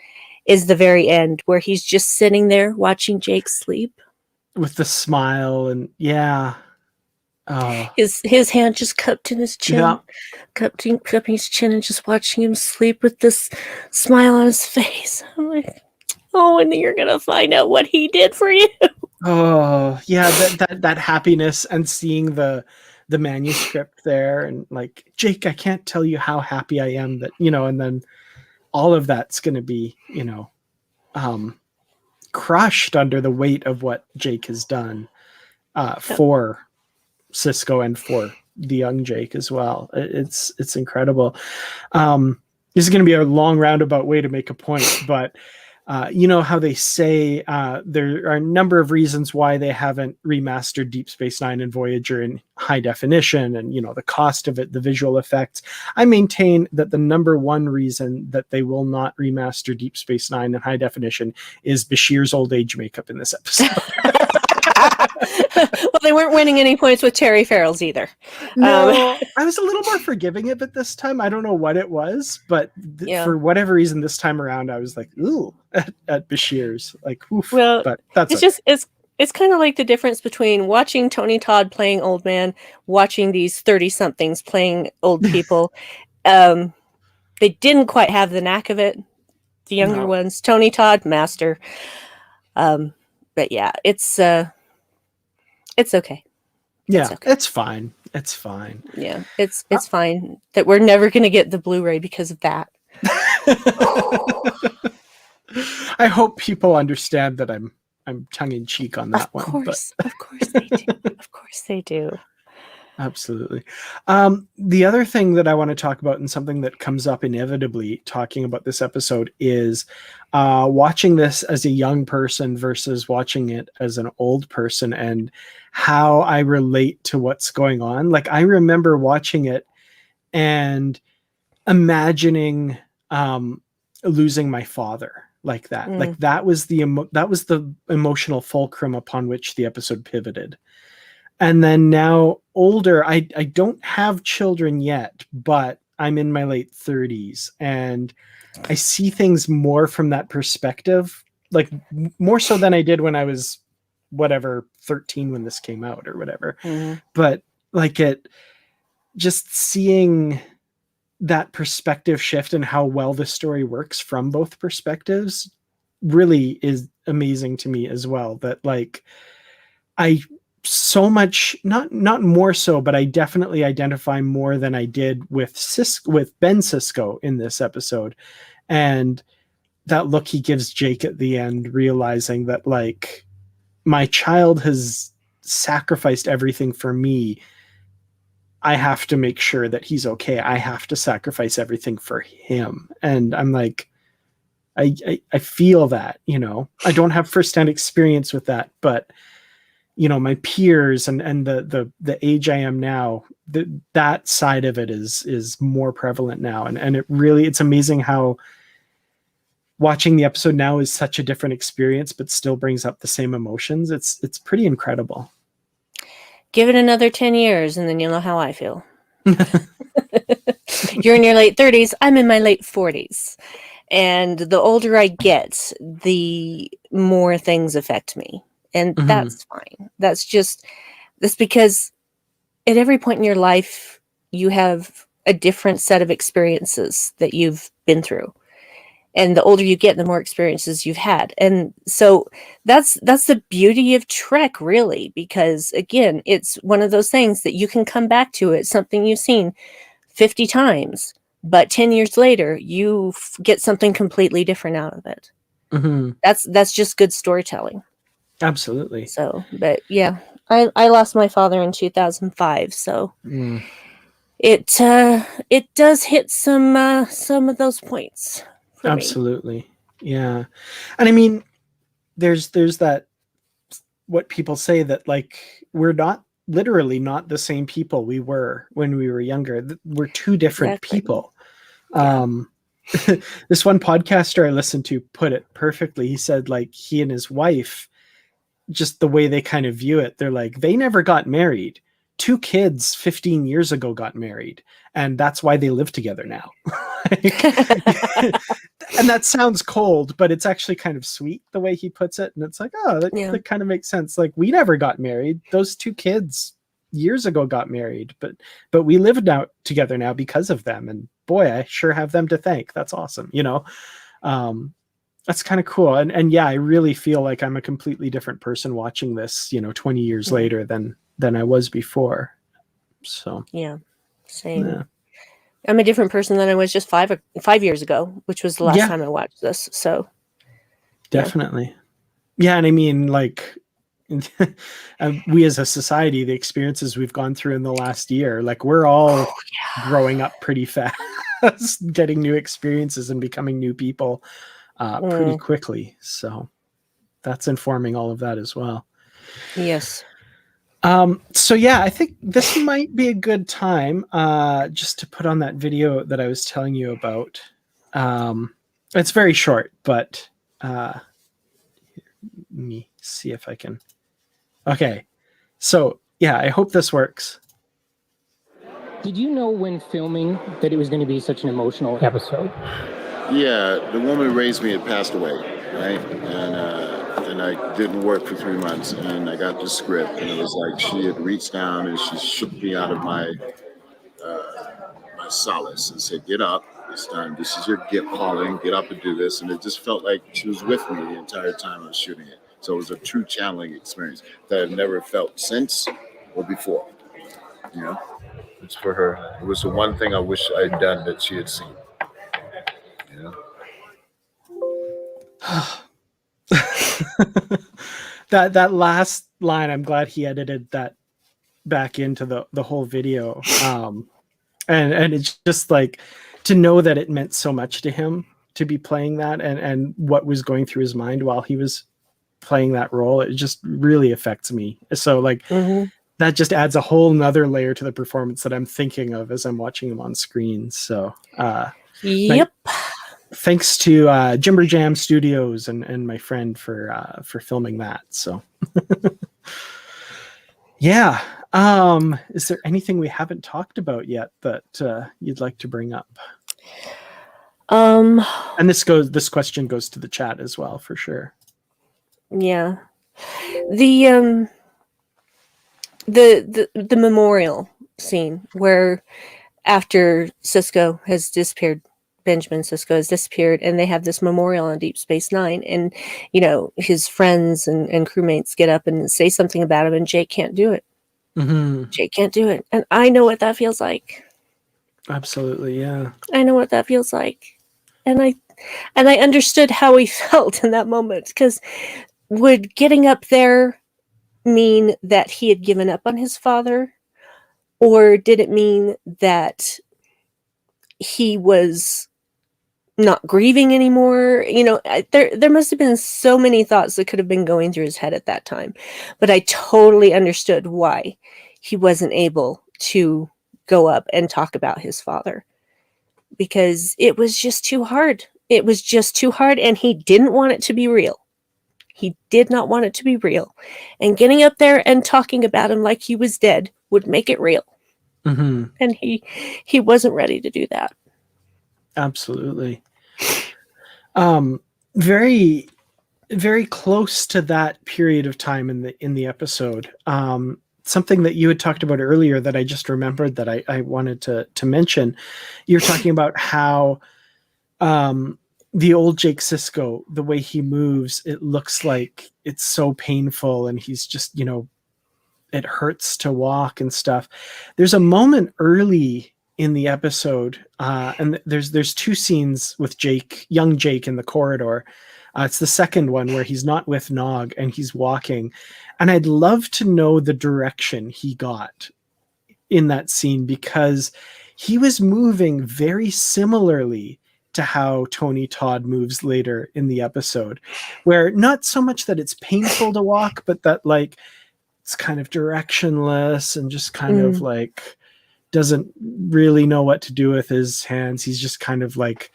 is the very end, where he's just sitting there watching Jake sleep. With the smile, and yeah. Oh, His hand just cupped in his yeah. chin, cupping his chin, and just watching him sleep with this smile on his face. I'm like, oh, and you're gonna find out what he did for you. Oh, yeah, that happiness, and seeing the manuscript there, and like, Jake, I can't tell you how happy I am that, and then all of that's going to be, crushed under the weight of what Jake has done for Cisco and for the young Jake as well. It's incredible. This is going to be a long roundabout way to make a point, but you know how they say there are a number of reasons why they haven't remastered Deep Space Nine and Voyager in high definition, and the cost of it, the visual effects. I maintain that the number one reason that they will not remaster Deep Space Nine in high definition is Bashir's old age makeup in this episode. Well, they weren't winning any points with Terry Farrell's either. No, I was a little more forgiving of it this time. I don't know what it was, but for whatever reason this time around, I was like, ooh, at Bashir's. Like, oof. Well, but that's it's kind of like the difference between watching Tony Todd playing old man, watching these 30-somethings playing old people. They didn't quite have the knack of it. The younger ones, Tony Todd, master. But yeah, it's okay. Yeah, it's fine. It's fine. Yeah, it's fine that we're never going to get the Blu-ray because of that. I hope people understand that I'm tongue in cheek on that one. Of course they do. Of course they do. Absolutely. The other thing that I want to talk about, and something that comes up inevitably talking about this episode, is watching this as a young person versus watching it as an old person, and how I relate to what's going on. Like, I remember watching it and imagining losing my father like that. Like, that was the emotional fulcrum upon which the episode pivoted. And then now older, I don't have children yet, but I'm in my late 30s, and I see things more from that perspective, like more so than I did when I was 13 when this came out or whatever. But like, just seeing that perspective shift and how well the story works from both perspectives really is amazing to me as well. That, like, I so much, not more so, but I definitely identify more than I did with Ben Sisko in this episode. And that look he gives Jake at the end, realizing that, like, my child has sacrificed everything for me. I have to make sure that he's okay. I have to sacrifice everything for him. And I'm like, I feel that, I don't have firsthand experience with that, but my peers and the age I am now, that side of it is more prevalent now. And it's amazing how watching the episode now is such a different experience, but still brings up the same emotions. It's pretty incredible. Give it another 10 years and then you'll know how I feel. You're in your late 30s. I'm in my late 40s. And the older I get, the more things affect me. And that's fine. That's because at every point in your life, you have a different set of experiences that you've been through. And the older you get, the more experiences you've had. And so that's the beauty of Trek, really, because, again, it's one of those things that you can come back to. It's something you've seen 50 times, but 10 years later, you get something completely different out of it. That's just good storytelling. Absolutely. So, but yeah, I lost my father in 2005, so it does hit some of those points. Absolutely. Me. Yeah. And I mean, there's that, what people say, that, like, we're literally not the same people we were when we were younger. We're two different people. Yeah. This one podcaster I listened to put it perfectly. He said, like, he and his wife, just the way they kind of view it, they're like, they never got married. 2 kids 15 years ago got married, and that's why they live together now. And that sounds cold, but it's actually kind of sweet the way he puts it. And it's like, that kind of makes sense. Like, we never got married. Those 2 kids years ago got married, but we live together now because of them. And boy, I sure have them to thank. That's awesome. That's kind of cool. And yeah, I really feel like I'm a completely different person watching this, 20 years later than I was before. So yeah, same. Yeah. I'm a different person than I was just 5 years ago, which was the last Yeah. time I watched this. So Definitely. Yeah, and I mean, like, we as a society, the experiences we've gone through in the last year, like, we're all growing up pretty fast, getting new experiences and becoming new people pretty quickly. So that's informing all of that as well. Yes. So yeah, I think this might be a good time just to put on that video that I was telling you about. It's very short, but let me see if I can. Okay, so yeah, I hope this works. Did you know when filming that it was going to be such an emotional episode? Yeah, the woman who raised me had passed away, right? And I didn't work for 3 months, and I got the script, and it was like she had reached down and she shook me out of my solace and said, "Get up, it's time. This is your gift calling. Get up and do this." And it just felt like she was with me the entire time I was shooting it. So it was a true channeling experience that I've never felt since or before. You know, it's for her. It was the one thing I wish I'd done that she had seen. You know. that last line, I'm glad he edited that back into the whole video. And it's just like to know that it meant so much to him to be playing that, and what was going through his mind while he was playing that role. It just really affects me. So like that just adds a whole nother layer to the performance that I'm thinking of as I'm watching him on screen. So Yep. thanks to Jimber Jam Studios and my friend for filming that. So yeah. Is there anything we haven't talked about yet that you'd like to bring up? And this question goes to the chat as well, for sure. Yeah. The memorial scene where after Sisko has disappeared, Benjamin Sisko has disappeared, and they have this memorial on Deep Space Nine, and you know his friends and crewmates get up and say something about him, and Jake can't do it. Jake can't do it, and I know what that feels like. Absolutely, yeah. I know what that feels like, and I understood how he felt in that moment, because would getting up there mean that he had given up on his father, or did it mean that he was not grieving anymore? You know, there must have been so many thoughts that could have been going through his head at that time, but I totally understood why he wasn't able to go up and talk about his father, because it was just too hard. It was just too hard, and he didn't want it to be real. He did not want it to be real. And getting up there and talking about him like he was dead would make it real. And he wasn't ready to do that. Absolutely. Very, very close to that period of time in the episode. Something that you had talked about earlier that I just remembered that I wanted to mention. You're talking about how the old Jake Sisko, the way he moves, it looks like it's so painful, and he's just, you know, it hurts to walk and stuff. There's a moment early in the episode, and there's two scenes with Jake, young Jake, in the corridor. It's the second one where he's not with Nog and he's walking, and I'd love to know the direction he got in that scene, because he was moving very similarly to how Tony Todd moves later in the episode, where not so much that it's painful to walk, but that like it's kind of directionless and just kind of like doesn't really know what to do with his hands. He's just kind of like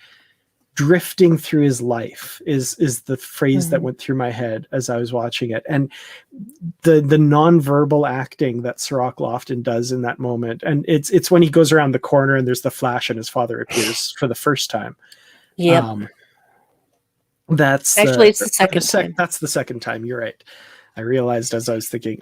drifting through his life is the phrase that went through my head as I was watching it. And the nonverbal acting that Sirach Lofton does in that moment. And it's when he goes around the corner and there's the flash and his father appears for the first time. Yep. That's actually it's the second time. That's the second time. You're right. I realized as I was thinking,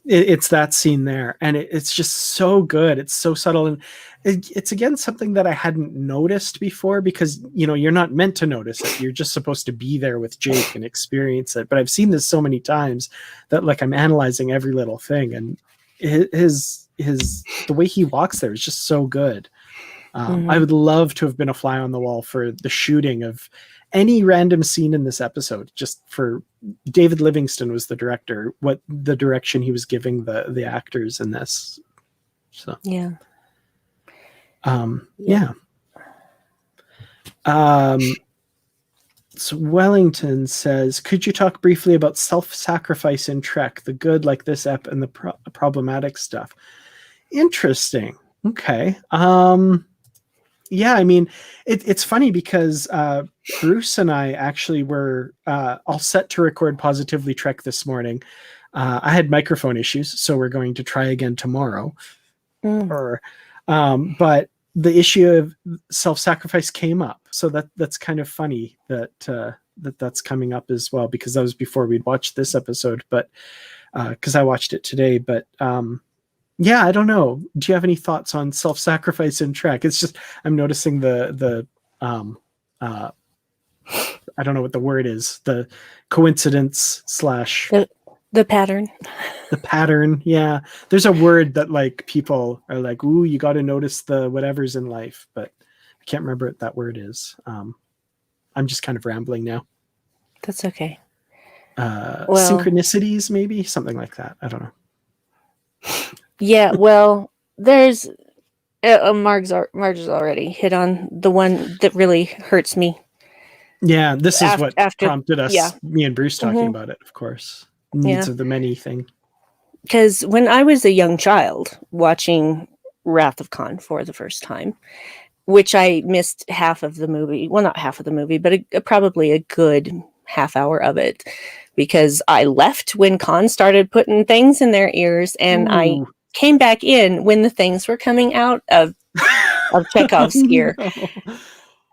it's that scene there, and it's just so good. It's so subtle, and it's again something that I hadn't noticed before, because you know you're not meant to notice it. You're just supposed to be there with Jake and experience it. But I've seen this so many times that like I'm analyzing every little thing, and the way he walks there is just so good. I would love to have been a fly on the wall for the shooting of any random scene in this episode. Just for David Livingston was the director, what the direction he was giving the actors in this. So Yeah. Yeah. So Wellington says, could you talk briefly about self-sacrifice in Trek, the good like this ep and the problematic stuff? Interesting. Okay. Yeah, I mean, it's funny because Bruce and I actually were all set to record Positively Trek this morning. I had microphone issues, so we're going to try again tomorrow. But the issue of self-sacrifice came up, so that's kind of funny that's coming up as well, because that was before we'd watched this episode, but because I watched it today. But yeah, I don't know. Do you have any thoughts on self-sacrifice in Trek? It's just I'm noticing the I don't know what the word is. The coincidence slash the pattern. The pattern, yeah. There's a word that like people are like, "Ooh, you got to notice the whatever's in life," but I can't remember what that word is. I'm just kind of rambling now. That's okay. Synchronicities, maybe something like that. I don't know. Yeah, well, there's Marg's already hit on the one that really hurts me. Yeah, this is what after prompted us, me and Bruce, talking about it, of course. Needs of the many thing. Because when I was a young child watching Wrath of Khan for the first time, which I missed half of the movie, well, not half of the movie, but probably a good half hour of it, because I left when Khan started putting things in their ears, and I came back in when the things were coming out of Chekhov's ear. No.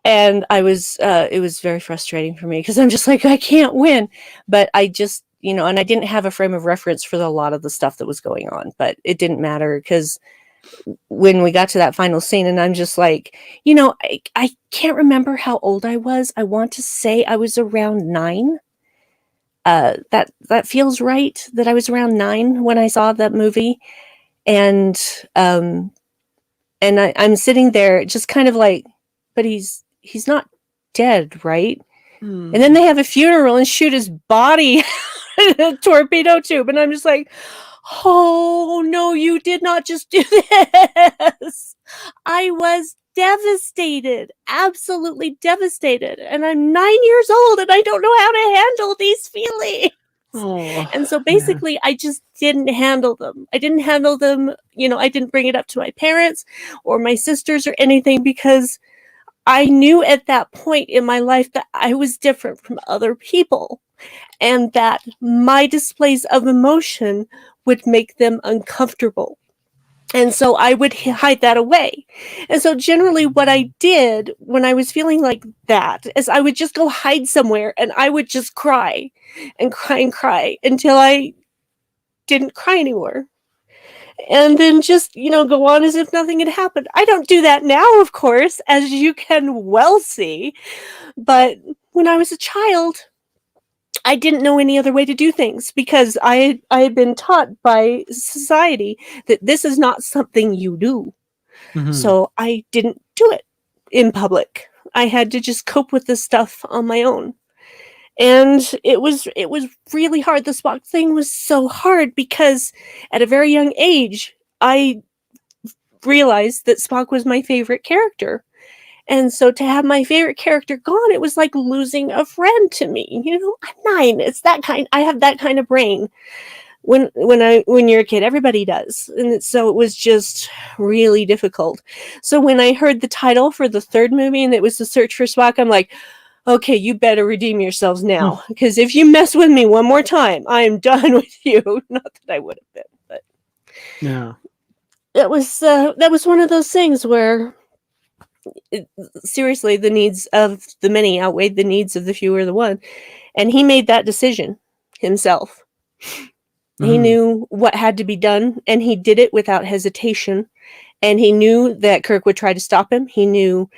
And I was, it was very frustrating for me, because I'm just like, I can't win. But I just, and I didn't have a frame of reference for a lot of the stuff that was going on, but it didn't matter, because when we got to that final scene, and I'm just like, I can't remember how old I was. I want to say I was around 9. That feels right, that I was around 9 when I saw that movie. And I'm sitting there just kind of like, but he's not dead, right? And then they have a funeral and shoot his body in a torpedo tube. And I'm just like, oh, no, you did not just do this. I was devastated, absolutely devastated. And I'm 9 years old and I don't know how to handle these feelings. Oh, and so basically, I just didn't handle them. I didn't handle them. I didn't bring it up to my parents or my sisters or anything, because I knew at that point in my life that I was different from other people, and that my displays of emotion would make them uncomfortable. And so I would hide that away. And so generally what I did when I was feeling like that is I would just go hide somewhere, and I would just cry and cry and cry until I didn't cry anymore. And then just, go on as if nothing had happened. I don't do that now, of course, as you can well see. But when I was a child, I didn't know any other way to do things, because I had been taught by society that this is not something you do. Mm-hmm. So I didn't do it in public. I had to just cope with this stuff on my own. And it was really hard. The Spock thing was so hard, because at a very young age, I realized that Spock was my favorite character. And so to have my favorite character gone, it was like losing a friend to me. I'm 9. It's that kind. I have that kind of brain. When you're a kid, everybody does. And so it was just really difficult. So when I heard the title for the third movie, and it was The Search for Spock, I'm like, okay, you better redeem yourselves now, because if you mess with me one more time, I am done with you. Not that I would have been, but yeah, that was one of those things where, seriously, the needs of the many outweighed the needs of the few or the one, and he made that decision himself. He knew what had to be done, and he did it without hesitation. And he knew that Kirk would try to stop him. He knew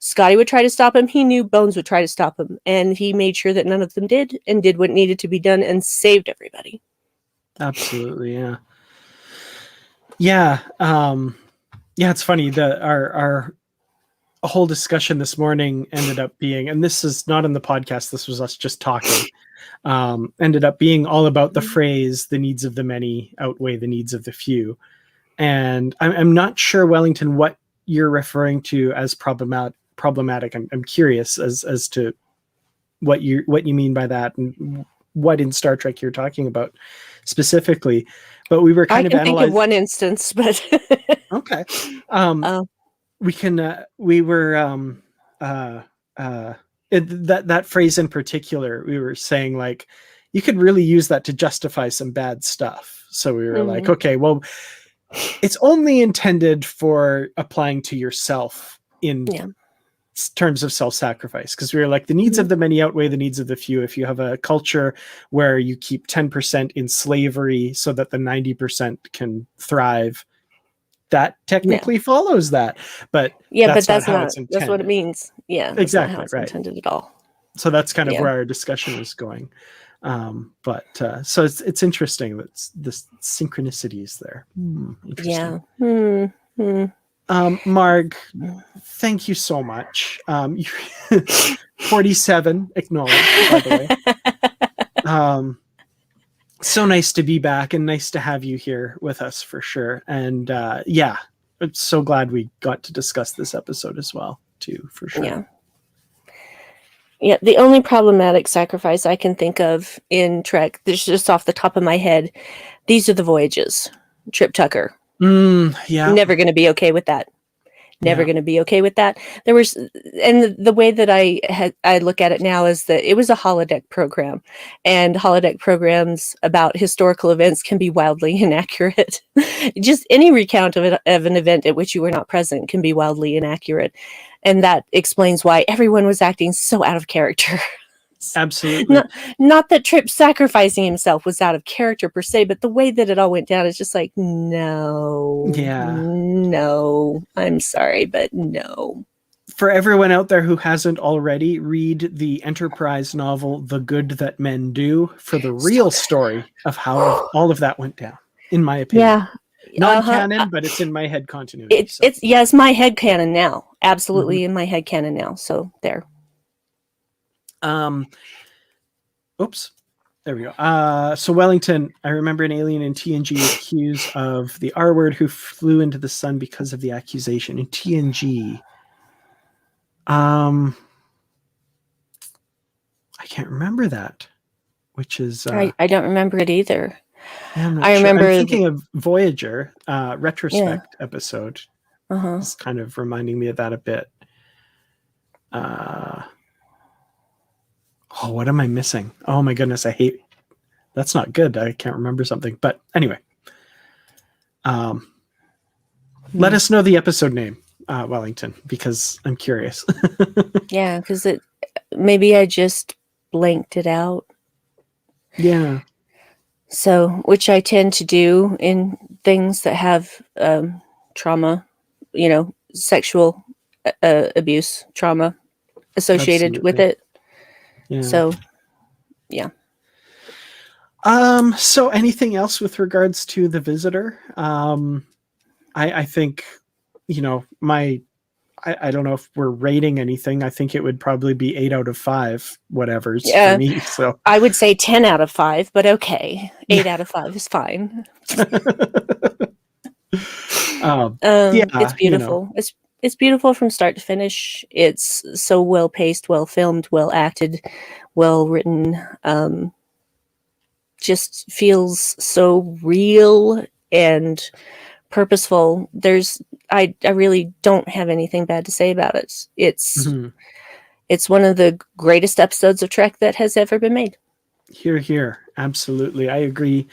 Scotty would try to stop him. He knew Bones would try to stop him. And he made sure that none of them did, and did what needed to be done, and saved everybody. Absolutely, yeah. Yeah, yeah, it's funny that our a whole discussion this morning ended up being, and this is not in the podcast, this was us just talking, ended up being all about the phrase, the needs of the many outweigh the needs of the few. And I'm not sure, Wellington, what you're referring to as problematic. I'm curious as to what you mean by that, and what in Star Trek you're talking about specifically. But we were kind of analyzing. I can think of one instance, but okay. We can. We were that phrase in particular. We were saying like you could really use that to justify some bad stuff. So we were like, okay, well, it's only intended for applying to yourself in terms of self-sacrifice, because we were like, the needs of the many outweigh the needs of the few. If you have a culture where you keep 10% in slavery so that the 90% can thrive, that technically follows that. But that's what it means. Yeah, that's exactly not how it's right. intended at all. So that's kind of where our discussion was going. So it's interesting that the synchronicity is there. Interesting. Marg, thank you so much. 47 acknowledged, by the way. So nice to be back and nice to have you here with us for sure. And I'm so glad we got to discuss this episode as well, too, for sure. Yeah, the only problematic sacrifice I can think of in Trek, this is just off the top of my head, these are the voyages. Trip Tucker. Never going to be okay with that. Never going to be okay with that. There was, and the way that I look at it now is that it was a holodeck program, and holodeck programs about historical events can be wildly inaccurate. Just any recount of an event at which you were not present can be wildly inaccurate, and that explains why everyone was acting so out of character. Absolutely. Not that Trip sacrificing himself was out of character per se, but the way that it all went down is just like, no, I'm sorry, but no. For everyone out there who hasn't already, read the Enterprise novel, The Good That Men Do, for the real story of how all of that went down, in my opinion. Not canon, but it's in my head continuity. It's my head canon now. Absolutely in my head canon now. So there. Oops, there we go. So Wellington, I remember an alien in TNG accused of the R word who flew into the sun because of the accusation in TNG. I can't remember that, which is I don't remember it either. I remember. I'm thinking of Voyager retrospect episode. It's kind of reminding me of that a bit. What am I missing? Oh my goodness, that's not good. I can't remember something. But anyway, let us know the episode name, Wellington, because I'm curious. Yeah, because maybe I just blanked it out. Yeah. So, which I tend to do in things that have trauma, sexual abuse trauma associated with it. Yeah. So, yeah. So anything else with regards to the Visitor? I think, I don't know if we're rating anything. I think it would probably be 8 out of 5 whatevers for me. So I would say 10 out of 5, but okay. 8 out of 5 is fine. It's beautiful. It's beautiful from start to finish. It's so well paced, well filmed, well acted, well written. Just feels so real and purposeful. I really don't have anything bad to say about it. It's one of the greatest episodes of Trek that has ever been made. Here. Absolutely. I agree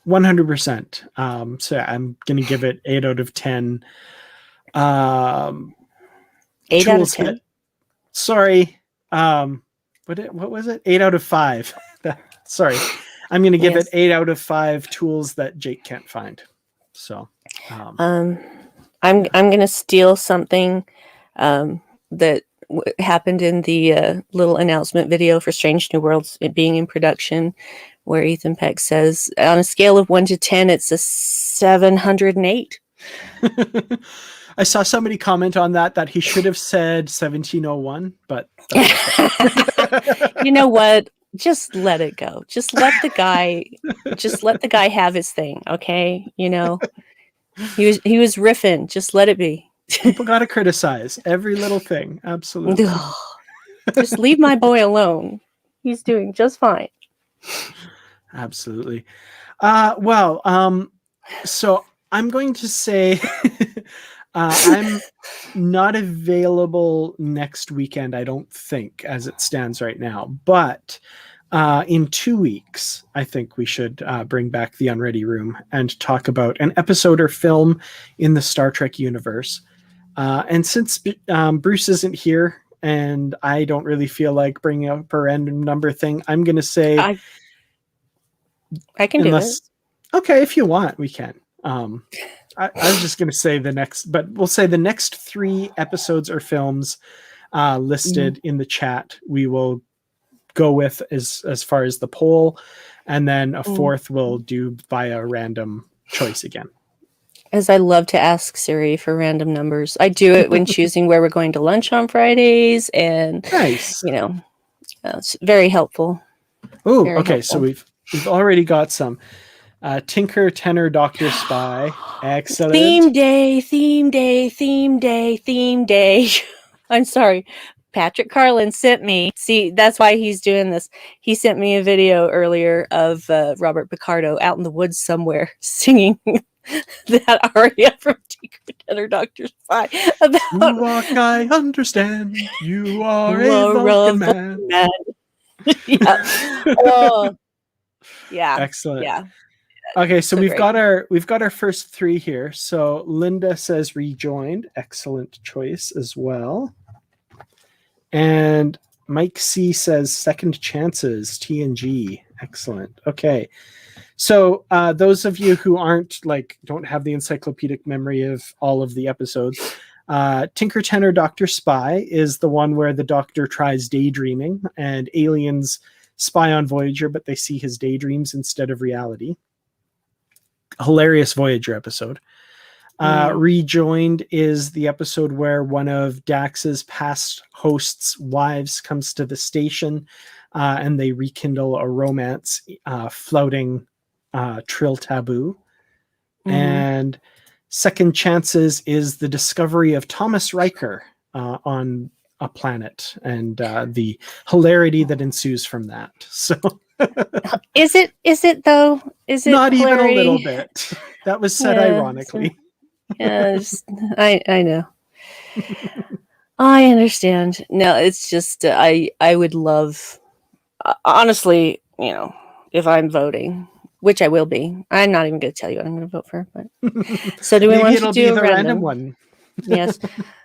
100%. So I'm going to give it 8 out of 10. 8 out of 10. Sorry. What was it? 8 out of 5. Sorry. I'm going to give it 8 out of 5 tools that Jake can't find. So, I'm going to steal something that happened in the little announcement video for Strange New Worlds being in production, where Ethan Peck says, on a scale of 1 to 10, it's a 708. I saw somebody comment on that he should have said 1701, but that's okay. You know what? Just let it go. Just let the guy have his thing, okay? You know, he was riffing. Just let it be. People got to criticize every little thing. Absolutely. Just leave my boy alone. He's doing just fine. Absolutely. So I'm going to say I'm not available next weekend, I don't think, as it stands right now. But in 2 weeks, I think we should bring back the Unready Room and talk about an episode or film in the Star Trek universe. And since Bruce isn't here and I don't really feel like bringing up a random number thing, I'm going to say... I can do it. Okay, if you want, we can. I was just going to say but we'll say the next 3 episodes or films listed in the chat, we will go with as far as the poll, and then a 4th we'll do via random choice again. As I love to ask Siri for random numbers. I do it when choosing where we're going to lunch on Fridays, and nice. You know, it's very helpful. Oh, okay. So we've already got some Tinker, Tenor, Doctor, Spy. Excellent. Theme day. I'm sorry. Patrick Carlin sent me. See, that's why he's doing this. He sent me a video earlier of Robert Picardo out in the woods somewhere singing that aria from Tinker, Tenor, Doctor, Spy. About you walk, I understand. You are a Vulcan man. Yeah. Oh. Yeah. Excellent. Yeah. Okay, so we've got our first 3 here. So Linda says rejoined. Excellent choice as well. And Mike C says second chances, TNG. Excellent. Okay. So those of you who don't have the encyclopedic memory of all of the episodes, Tinker, Tenor, Doctor, Spy is the one where the Doctor tries daydreaming and aliens spy on Voyager, but they see his daydreams instead of reality. Hilarious Voyager episode. Rejoined is the episode where one of Dax's past hosts' wives comes to the station and they rekindle a romance flouting Trill Taboo. And Second Chances is the discovery of Thomas Riker on a planet and the hilarity that ensues from that. So Is it though? Is it not hilarity? Even a little bit? That was said ironically. I know. I understand. No, it's just I would love, honestly, if I'm voting, which I will be. I'm not even going to tell you what I'm going to vote for. But so do we want to do a random one? Yes.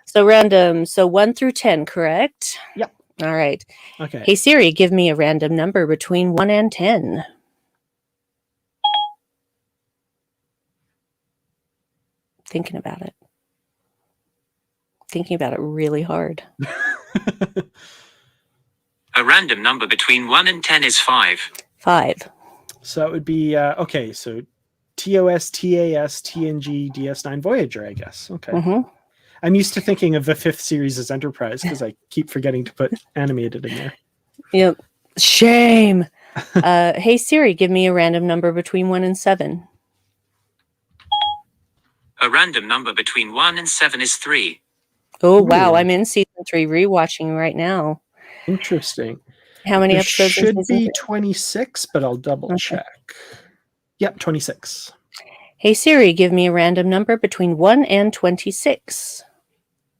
So random. So 1 through 10, correct? Yep. All right. Okay. Hey Siri, give me a random number between 1 and 10. Thinking about it really hard. A random number between 1 and 10 is 5. 5. So it would be okay. So TOS, TAS, TNG, DS9, Voyager, I guess. Okay. I'm used to thinking of the 5th series as Enterprise because I keep forgetting to put animated in there. Yep. Shame. Hey Siri, give me a random number between 1 and 7. A random number between 1 and 7 is 3. Oh, wow. I'm in season 3 rewatching right now. Interesting. How many there episodes? Should be 26, but I'll double check. Yep, 26. Hey Siri, give me a random number between 1 and 26.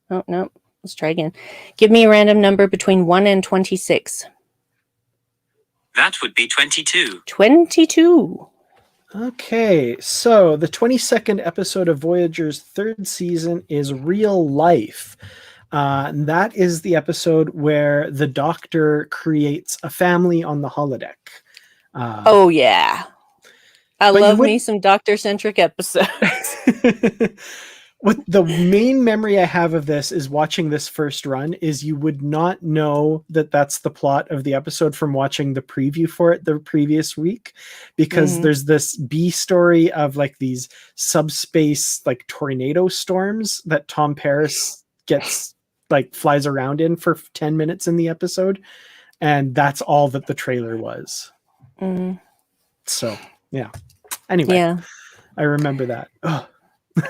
Oh, no. Let's try again. Give me a random number between 1 and 26. That would be 22. 22. Okay, so the 22nd episode of Voyager's 3rd season is Real Life. That is the episode where the Doctor creates a family on the holodeck. Oh, yeah. I love me some Doctor-centric episodes. what the main memory I have of this is watching this first run is you would not know that that's the plot of the episode from watching the preview for it the previous week, because there's this B story of like these subspace like tornado storms that Tom Paris gets like flies around in for 10 minutes in the episode. And that's all that the trailer was. So, yeah. Anyway, Yeah. I remember that. Ugh.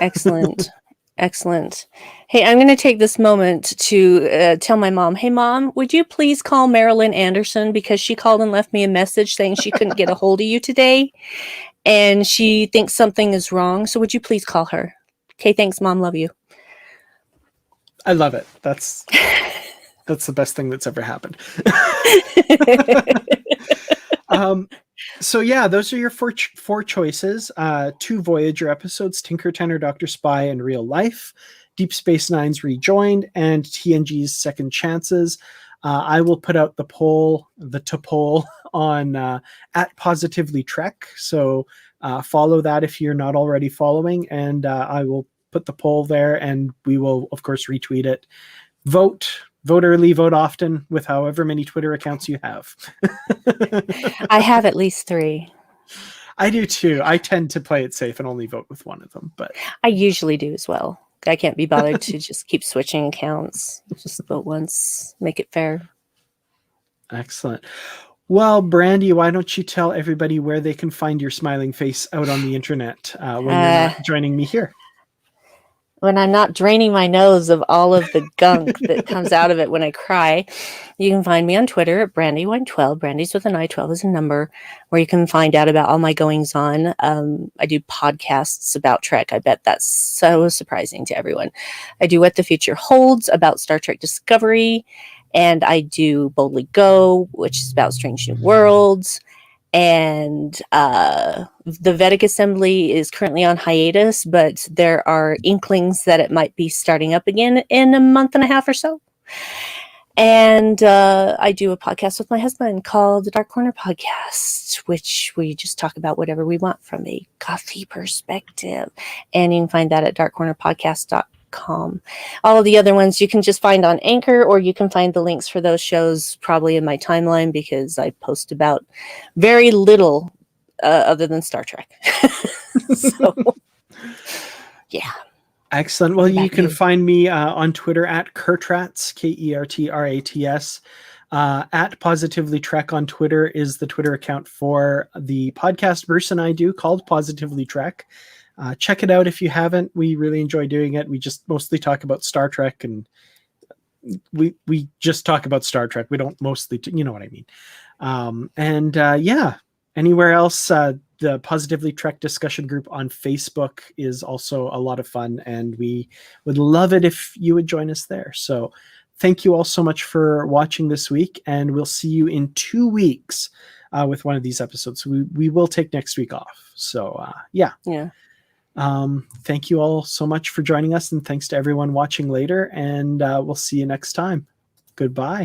Excellent. Excellent. Hey, I'm going to take this moment to tell my mom, hey, Mom, would you please call Marilyn Anderson, because she called and left me a message saying she couldn't get a hold of you today and she thinks something is wrong. So would you please call her? Okay, thanks, Mom. Love you. I love it. That's the best thing that's ever happened. So yeah, those are your four choices. 2 Voyager episodes, Tinker Tenor, Dr. Spy, and Real Life, Deep Space Nine's Rejoined, and TNG's Second Chances. I will put out the poll on at Positively Trek. So follow that if you're not already following, and I will put the poll there, and we will of course retweet it. Vote early, vote often, with however many Twitter accounts you have. I have at least 3. I do too. I tend to play it safe and only vote with one of them, but I usually do as well. I can't be bothered to just keep switching accounts. Just vote once, make it fair. excellent. Well, Brandi, why don't you tell everybody where they can find your smiling face out on the internet when you're not joining me here? When I'm not draining my nose of all of the gunk that comes out of it when I cry, you can find me on Twitter at Brandi112. Brandi's with an I, 12 is a number, where you can find out about all my goings on. I do podcasts about Trek. I bet that's so surprising to everyone. I do What the Future Holds about Star Trek Discovery, and I do Boldly Go, which is about Strange New Worlds. And the Vedic Assembly is currently on hiatus, but there are inklings that it might be starting up again in a month and a half or so. And I do a podcast with my husband called the Dark Corner Podcast, which we just talk about whatever we want from a coffee perspective. And you can find that at darkcornerpodcast.com. All of the other ones you can just find on Anchor, or you can find the links for those shows probably in my timeline, because I post about very little other than Star Trek. So, yeah. Excellent. Well, you can find me on Twitter at Kertrats, Kertrats. At Positively Trek on Twitter is the Twitter account for the podcast Bruce and I do called Positively Trek. Check it out if you haven't. We really enjoy doing it. We just mostly talk about Star Trek, and we just talk about Star Trek. We don't mostly, you know what I mean. Yeah, anywhere else, the Positively Trek discussion group on Facebook is also a lot of fun, and we would love it if you would join us there. So thank you all so much for watching this week, and we'll see you in 2 weeks with one of these episodes. We will take next week off. So yeah. Thank you all so much for joining us, and thanks to everyone watching later, and we'll see you next time. Goodbye.